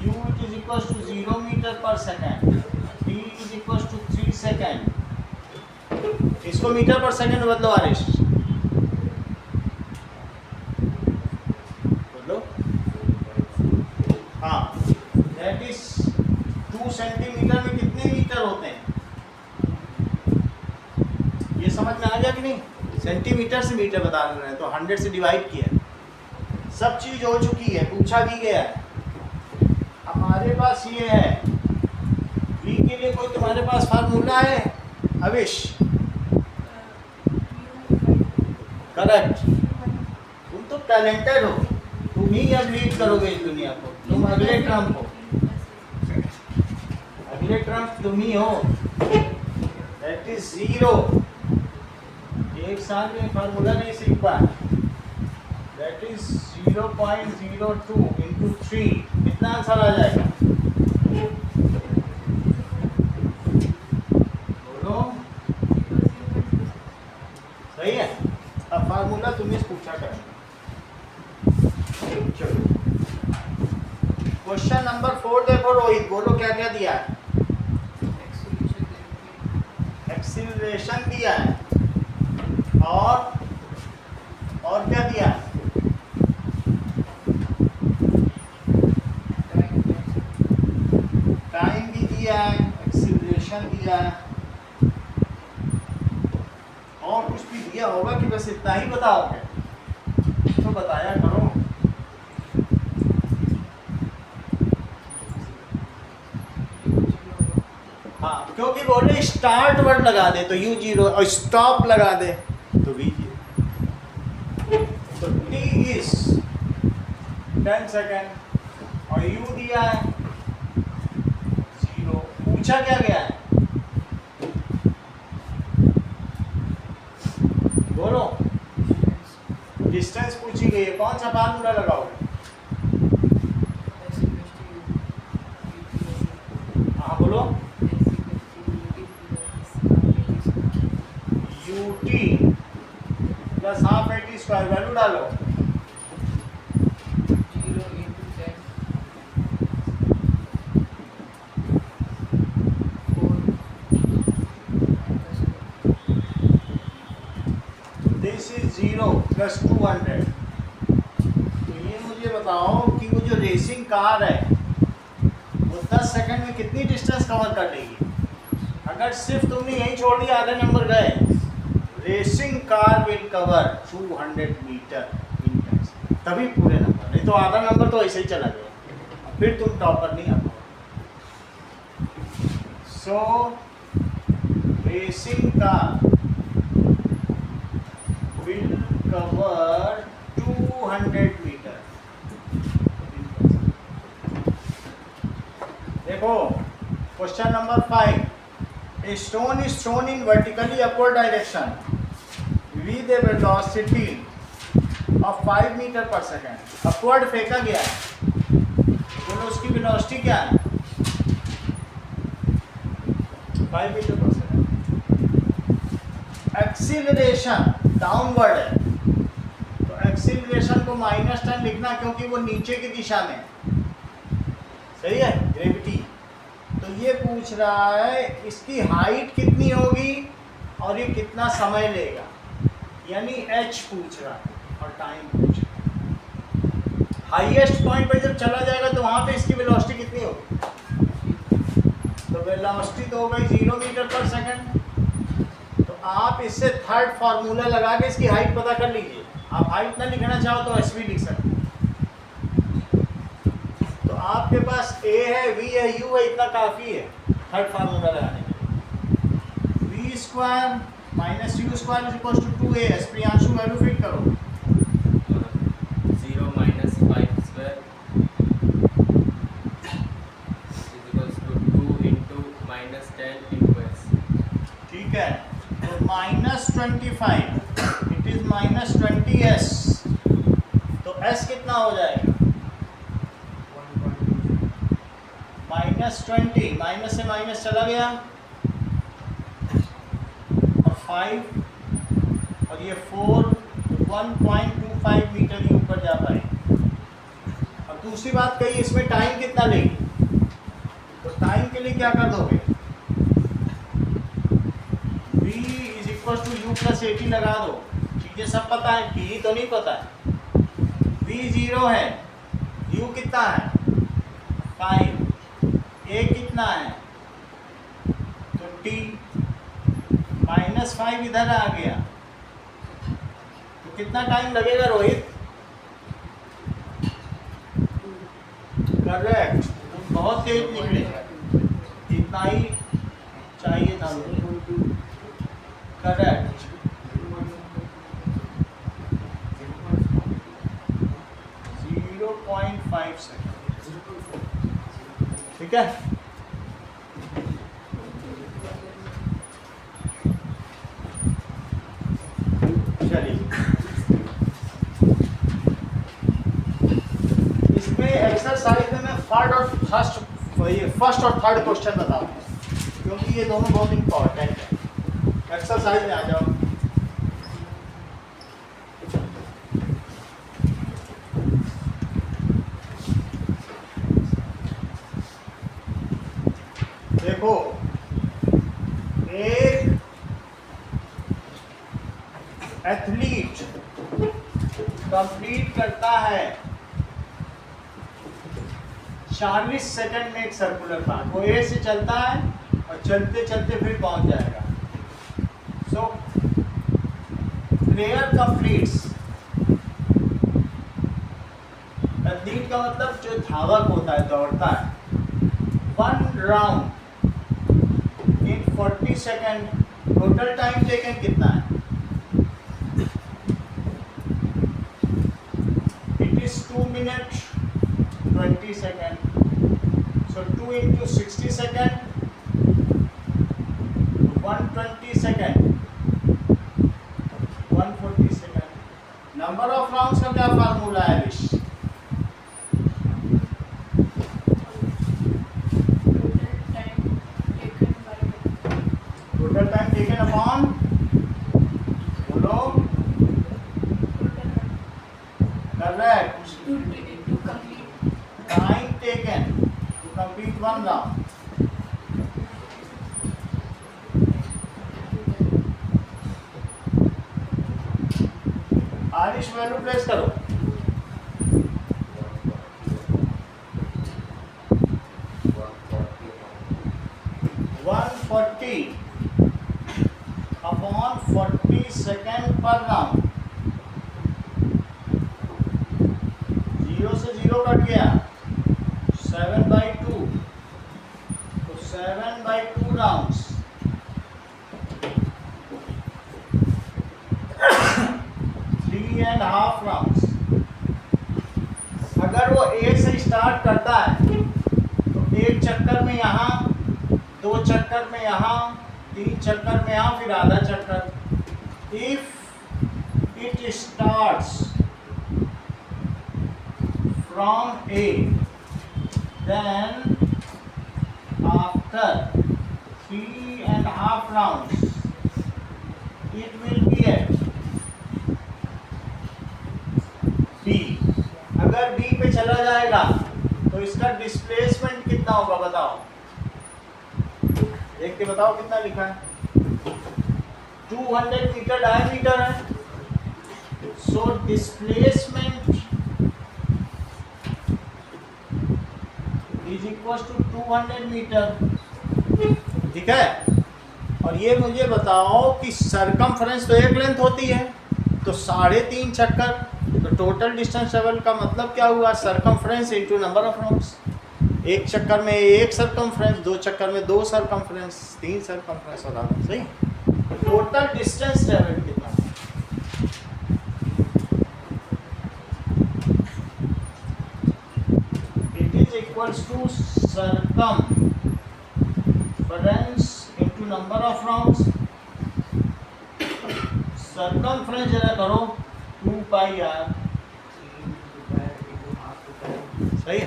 u is equal to 0 metre per second, t is equal to 3 second. इसको मीटर पर सेकेंड बदलो आरिश, बदलो। हाँ, दैट इज 2 सेंटीमीटर में कितने मीटर होते हैं? ये समझ में आ गया कि नहीं? सेंटीमीटर से मीटर बता रहे हैं, तो 100 से डिवाइड किया, सब चीज हो चुकी है, पूछा भी गया है। हमारे पास ये है, v के लिए कोई तुम्हारे पास फार्मूला है अविश? करेक्ट। तुम तो टैलेंटेड हो, तुम ही अब लीड करोगे इस दुनिया को, तुम अगले ट्रम्प हो, अगले ट्रम्प तुम ही हो। दैट इज 0, एक साल में फार्मूला नहीं सीख पाए। दैट इज 0.02 इंटू 3, कितना आंसर आ जाएगा? बोलो, सही है। अब फार्मूला तुम्हें पूछा करें। चलो क्वेश्चन नंबर 4 देखो रोहित, बोलो क्या क्या दिया है? एक्सीलरेशन दिया है, और क्या दिया है? टाइम भी दिया है, एक्सीलरेशन दिया है, और कुछ भी दिया होगा कि बस इतना ही बताओगे? तो बताया करो। हाँ, क्योंकि बोले स्टार्ट वर्ड लगा दे तो u0 और स्टॉप लगा दे तो v0। तो t इज 10 सेकेंड और u दिया है 0। पूछा क्या गया है? बोलो, डिस्टेंस पूछी गई है, कौन सा फार्मूला लगाओगे? हाँ बोलो, ut plus half at square, value डालो। 0 into 10 दिस इज 0 प्लस 200। तो ये मुझे बताओ कि वो जो रेसिंग कार है वो 10 सेकंड में कितनी डिस्टेंस कवर कर लेगी? अगर सिर्फ तुमने यही छोड़ दिया, आधे नंबर गए। Racing car will cover 200 metre in 10, तभी पूरे नंबर, नहीं तो आधा नंबर तो ऐसे ही चला गया, फिर तुम टॉपर नहीं आ पाओगे। So racing car will cover 200 metre. देखो question number 5, a stone is thrown in vertically upward direction with a velocity of 5 metre per second upward फेंका गया है, बोलो उसकी वेलोसिटी क्या है? 5 metre per second. Acceleration downward है, तो एक्सीलरेशन को -10 लिखना क्योंकि वो नीचे की दिशा में, सही है, ग्रेविटी। तो ये पूछ रहा है इसकी हाइट कितनी होगी और ये कितना समय लेगा, यानी एच पूछ रहा है और टाइम पूछ रहा है। हाईएस्ट पॉइंट पे जब चला जाएगा तो वहाँ पे इसकी वेलोसिटी कितनी होगी? तो वेलोसिटी तो हो गई 0 मीटर पर सेकंड। तो आप इससे थर्ड फार्मूला लगा के इसकी हाइट पता कर लीजिए। आप हाइट ना लिखना चाहो तो एस लिख सकते हैं। तो आपके पास ए है, वी है, यू है, इतना काफ़ी है थर्ड फार्मूला लगाने के लिए। V square minus u square is equal to 2a। Priyanshu value fit करो। 0 minus 5 square is equals to 2 into minus 10 into s। ठीक है, तो -25 इट इज -20s। तो s कितना हो जाएगा? -20, माइनस से माइनस चला गया और 5 और ये 4, 1.25 मीटर ही ऊपर जा पाए। अब दूसरी बात कही इसमें टाइम कितना लेगी, तो टाइम के लिए क्या कर दोगे? v is equal to u plus 80 लगा दो। चीज़ें सब पता है, t तो नहीं पता है। v 0 है, u कितना है 5, a कितना है तो t -5 इधर आ गया। तो कितना टाइम लगेगा रोहित? करेक्ट, तुम बहुत तेज निकले, इतना ही चाहिए था। Correct, 0.5 second. ठीक है, चलिए इसमें एक्सरसाइज में मैं फर्स्ट और थर्ड क्वेश्चन बताऊंगा क्योंकि ये दोनों बहुत इंपॉर्टेंट है। एक्सरसाइज में आ जाओ। देखो, एक एथलीट कंप्लीट करता है 40 सेकंड में एक सर्कुलर पाथ। वो ए से चलता है और चलते चलते फिर पहुंच जाएगा। सो प्लेयर कंप्लीट्स, एथलीट का मतलब जो धावक होता है, दौड़ता है, 1 round in 40 second. Total time taken कितना है? It is 2 minute 20 second. So 2 into 60 second 120 second 140 second. Number of rounds का क्या फार्मूला है विश? टोटल टाइम टेकन अपॉन, बोलो, correct, time taken to complete 1 round. Arish value place करो। Upon 40 second per round. 0 से 0 cut गया, 7/2, तो 7/2 राउंड्स। 3.5 राउंड्स। अगर वो ए से स्टार्ट करता है तो एक चक्कर में यहाँ, 2 चक्कर में यहाँ, 3 चक्कर में यहाँ, फिर आधा चक्कर। If it starts from A, then after 3.5 rounds it will be at B. अगर B पे चला जाएगा तो इसका डिस्प्लेसमेंट कितना होगा बताओ, देख के बताओ कितना लिखा है। 200 मीटर डायमीटर है, so displacement is equal to 200 metre, ठीक है। और ये मुझे बताओ कि सरकमफ्रेंस तो एक लेंथ होती है, तो 3.5 चक्कर, तो टोटल डिस्टेंस ट्रेवल का मतलब क्या हुआ, circumference into number of rounds. एक चक्कर में एक सरकमफ्रेंस, 2 चक्कर में 2 सरकमफ्रेंस, 3 सरकमफ्रेंस और आधा, सही। टोटल डिस्टेंस ट्रेवल कितना, it is equals to circumference into number of rounds. Circumference जरा करो 2 पाई आर, सही है।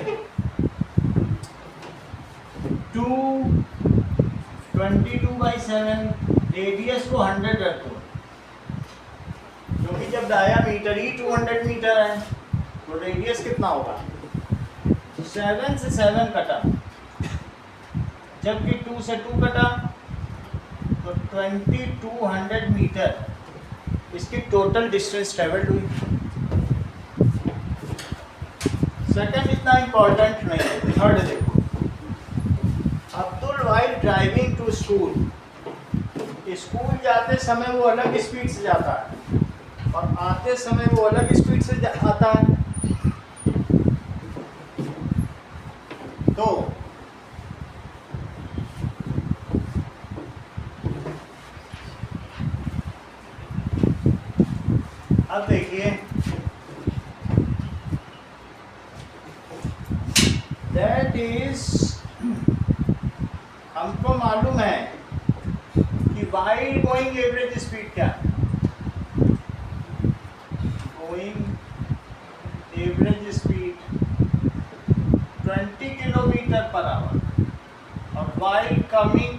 22/7, रेडियस को 100 रखो, क्योंकि जब डायामीटर ही 200 मीटर है तो रेडियस कितना होगा, 7 से 7 कटा, जबकि 2 से 2 कटा, तो 2200 मीटर इसकी टोटल डिस्टेंस ट्रेवल्ड हुई। सेकंड इतना इंपॉर्टेंट नहीं है, थर्ड देखो। Abdul while driving to school, school जाते समय वो अलग स्पीड से जाता है और आते समय वो अलग स्पीड से आता है, तो अब देखिए, दैट इज, हमको मालूम है कि वाइल गोइंग एवरेज स्पीड क्या है, going average speed 20 kilometre per hour, और while coming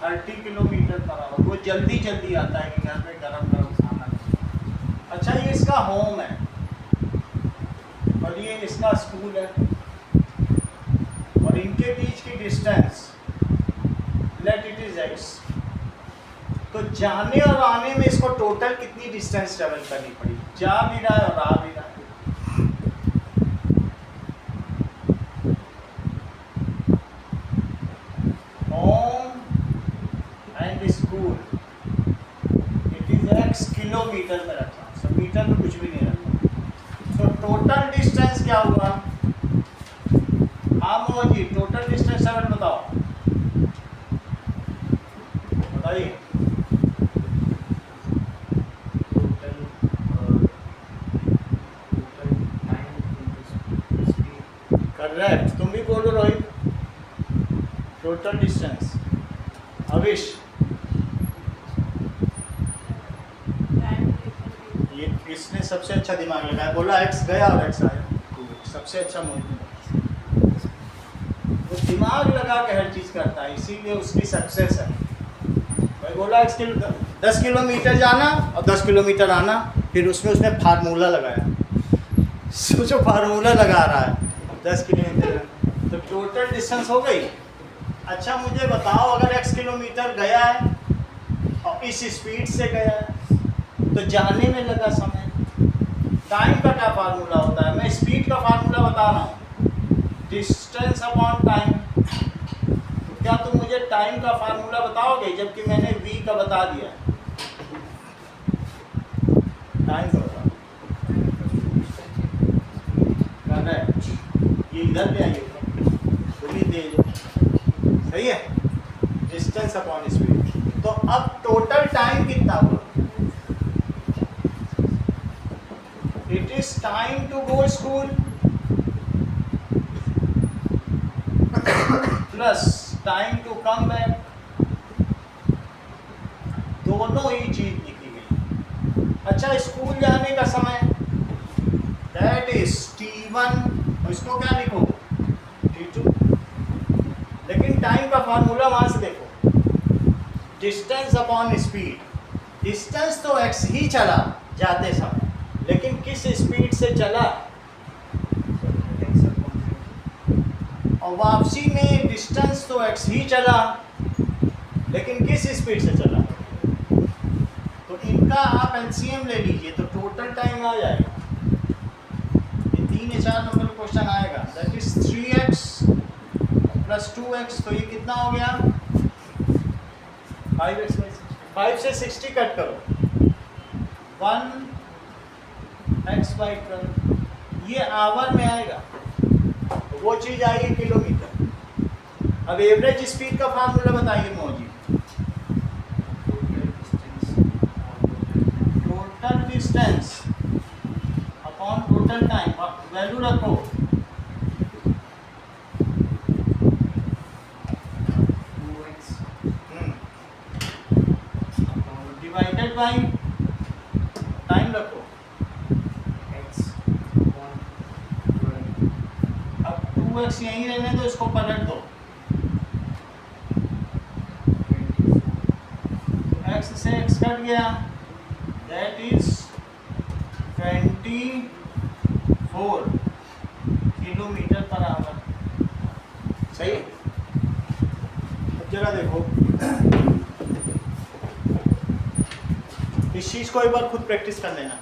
30 kilometre per hour. वो जल्दी जल्दी आता है कि घर में गरम गरम खाना। अच्छा, ये इसका होम है और ये इसका स्कूल है, और इनके बीच की distance let it is x, तो जाने और आने में इसको टोटल कितनी डिस्टेंस ट्रेवल करनी पड़ी, जा भी रहा है और आ भी रहा है। Home and school it is x kilometre में रखा, सब मीटर में कुछ भी नहीं रखा, तो टोटल डिस्टेंस क्या हुआ। हाँ Mohan ji, total distance travel बताओ, बताइए। करेक्ट, तुम भी बोलो रोहित, टोटल डिस्टेंस। अविश, ये इसने सबसे अच्छा दिमाग लगाया, बोला x गया और x आया, सबसे अच्छा मोहित। वो दिमाग लगा के हर चीज़ करता है, इसीलिए उसकी सक्सेस है। भाई बोला 10 किलोमीटर जाना और 10 किलोमीटर आना, फिर उसमें उसने फार्मूला लगाया, सोचो फार्मूला लगा रहा है 10 किलोमीटर, तो टोटल डिस्टेंस हो गई। अच्छा मुझे बताओ, अगर x किलोमीटर गया है और इस स्पीड से गया है, तो जाने में लगा समय, टाइम का क्या फार्मूला होता है, मैं स्पीड का फार्मूला बता रहा हूँ, डिस्टेंस अपॉन टाइम। क्या तुम मुझे टाइम का फार्मूला बताओगे, जबकि मैंने v का बता दिया, टाइम का बताओ। करेक्ट, ये इधर पे आइए, थोड़ी तेज हो, सही है, डिस्टेंस अपॉन स्पीड। तो अब टोटल टाइम कितना हुआ, it is time to go school plus time to come back दोनों ही चीज लिखी गई। अच्छा, स्कूल जाने का समय दैट इज T1, इसको क्या लिखो T2। लेकिन टाइम का फार्मूला वहां से देखो, डिस्टेंस अपॉन स्पीड। डिस्टेंस तो x ही चला जाते समय, लेकिन किस स्पीड से चला, और वापसी में डिस्टेंस तो x ही चला, लेकिन किस स्पीड से चला। तो इनका आप एलसीएम ले लीजिए तो टोटल टाइम आ जाएगा, ये 3 या 4 नंबर क्वेश्चन आएगा, that is 3x plus 2x। तो ये कितना हो गया 5x। 5 से 60 कट करो, 1x/12, ये आवर में आएगा, तो वो चीज़ आएगी किलोमीटर। अब एवरेज स्पीड का फार्मूला बताइए मौजी। Total distance upon total time, value रखो, डिवाइडेड बाई टाइम रखो। अब 2x यहीं रहने दो, इसको पलट दो, x से x कट गया, that is 24 kilometre per our. सही है। अब जरा देखो, इस चीज को एक बार खुद प्रैक्टिस कर लेना।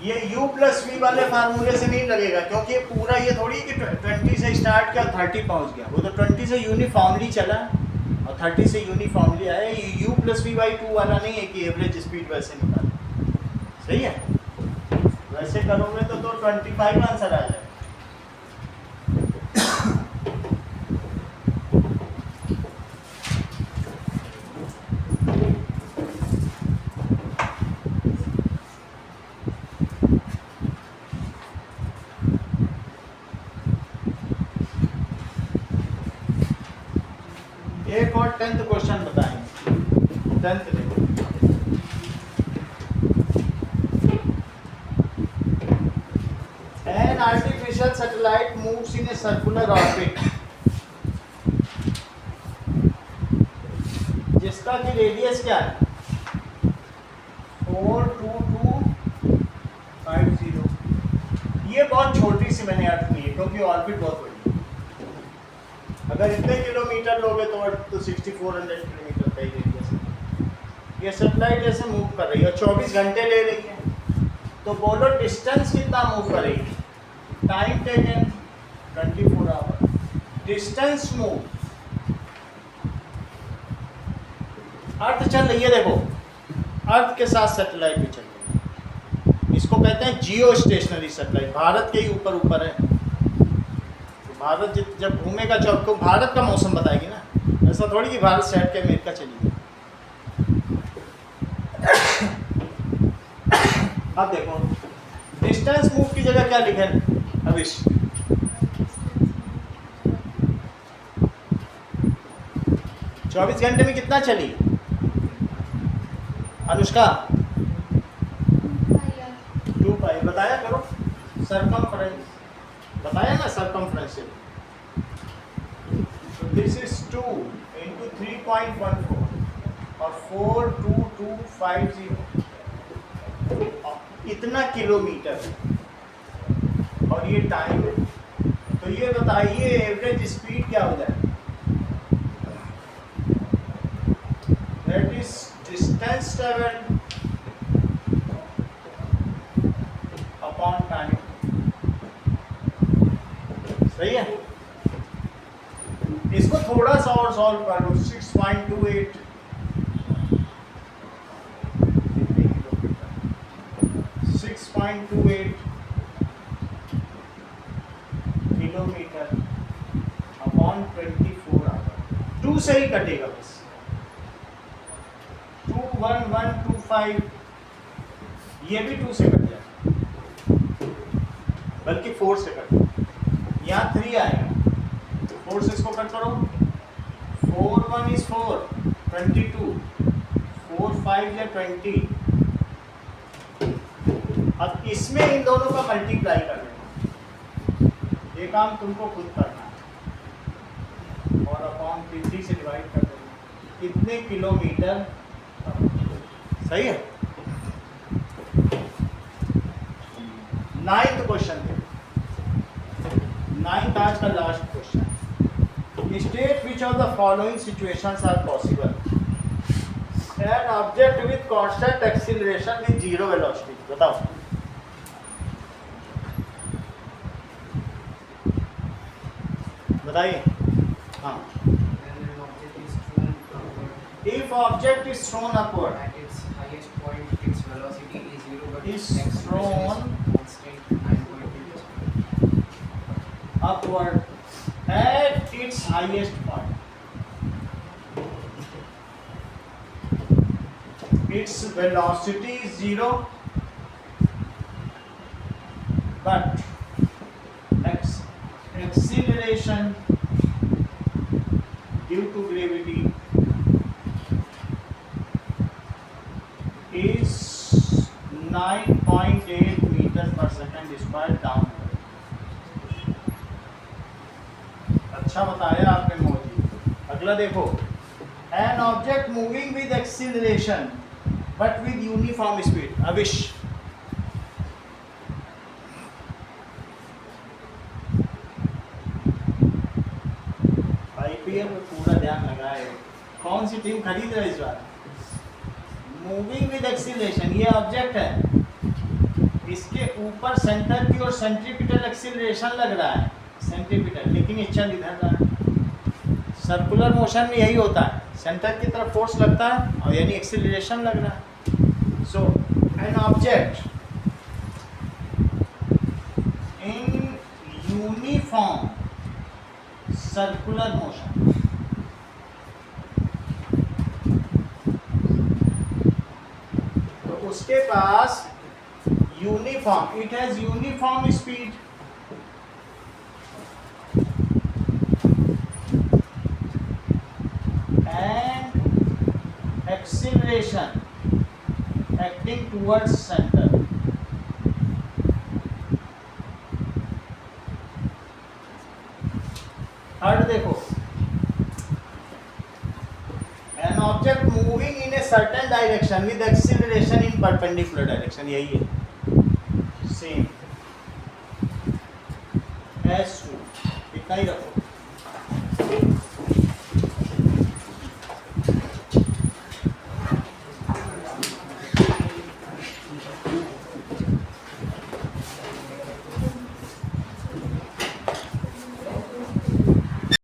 ये u प्लस v वाले फार्मूले से नहीं लगेगा, क्योंकि ये पूरा ये थोड़ी कि 20 से स्टार्ट किया 30 पहुंच गया, वो तो 20 से यूनिफॉर्मली चला और 30 से यूनिफॉर्मली आया। ये u प्लस v/2 वाला नहीं है कि एवरेज स्पीड वैसे निकाल। सही है, वैसे करोगे तो 25 आंसर आ जाएगा। एक और 10th क्वेश्चन बताएंगे। 10th देखो, an artificial satellite moves in a circular orbit जिसका की रेडियस क्या है 42250। ये बहुत छोटी सी मैंने अर्थ की है, क्योंकि ऑर्बिट बहुत बड़ी है। अगर इतने किलोमीटर लोगे तो 6400 किलोमीटर का ही रेडियस है। ये सैटेलाइट ऐसे मूव कर रही है और 24 घंटे ले रही है, तो बोलो डिस्टेंस कितना मूव करेगी। Time taken 24 hour, distance move. Earth चल रही है, देखो अर्थ के साथ सैटेलाइट भी चल रही है। इसको कहते हैं जियो स्टेशनरी सैटेलाइट, भारत के ही ऊपर है। भारत जब घूमेगा तो आपको भारत का मौसम बताएगी ना, ऐसा थोड़ी कि भारत से हट के अमेरिका चली गई। अब देखो डिस्टेंस मूव की जगह क्या लिखे अविश, 24 घंटे में कितना चली अनुष्का? 2 पाई बताया करो। सरकमफ्रेंस बताया ना, सरकमफ्रेंस। तो दिस इज 2 into 3.14 और 42250 इतना किलोमीटर और ये टाइम है। तो ये बताइए एवरेज स्पीड क्या हो जाए। That is distance travelled upon time. सही है। इसको थोड़ा सा और सॉल्व कर लो। 6.28 किलोमीटर अपॉन 24 आवर। 2 से ही कटेगा बस। 21125 ये भी 2 से कट जाएगा, बल्कि 4 से कट, यहाँ 3 आएगा, 4 से इसको कट करो। 4 1 is 4, 22, 4 5 या 20। अब इसमें इन दोनों का मल्टीप्लाई कर देना, ये काम तुमको खुद करना है, और अपॉन 50 से डिवाइड कर देना, कितने किलोमीटर। सही है। 9th क्वेश्चन, 9th आज का last question. State which of the following situations are possible. An object with constant acceleration with zero velocity. बताओ। बताइए। हाँ। When an object is thrown upward If object is thrown upward, at its highest point, its velocity is zero, but Is its acceleration thrown is constant 9.8. upward at its highest point, its velocity is zero, but acceleration due to gravity is 9.8 meters per second square downward। अच्छा बताया आपने मोदी। अगला देखो, an object moving with acceleration but with uniform speed. अविश। IPL में पूरा ध्यान लगाए, कौन सी टीम खरीद रही है इस बार। मूविंग विद एक्सीलरेशन, ये ऑब्जेक्ट है, इसके ऊपर सेंटर की और सेंट्रीपिटल एक्सीलरेशन लग रहा है, सेंट्रीपिटल, लेकिन ये चल इधर रहा है। सर्कुलर मोशन में यही होता है, सेंटर की तरफ फोर्स लगता है और यानी एक्सीलरेशन लग रहा है। So an object in uniform circular motion, तो उसके पास uniform, it has uniform speed, and acceleration acting towards center। Third देखो, an object moving in a certain direction with acceleration in perpendicular direction, यही है, same S2, इतना ही रखो।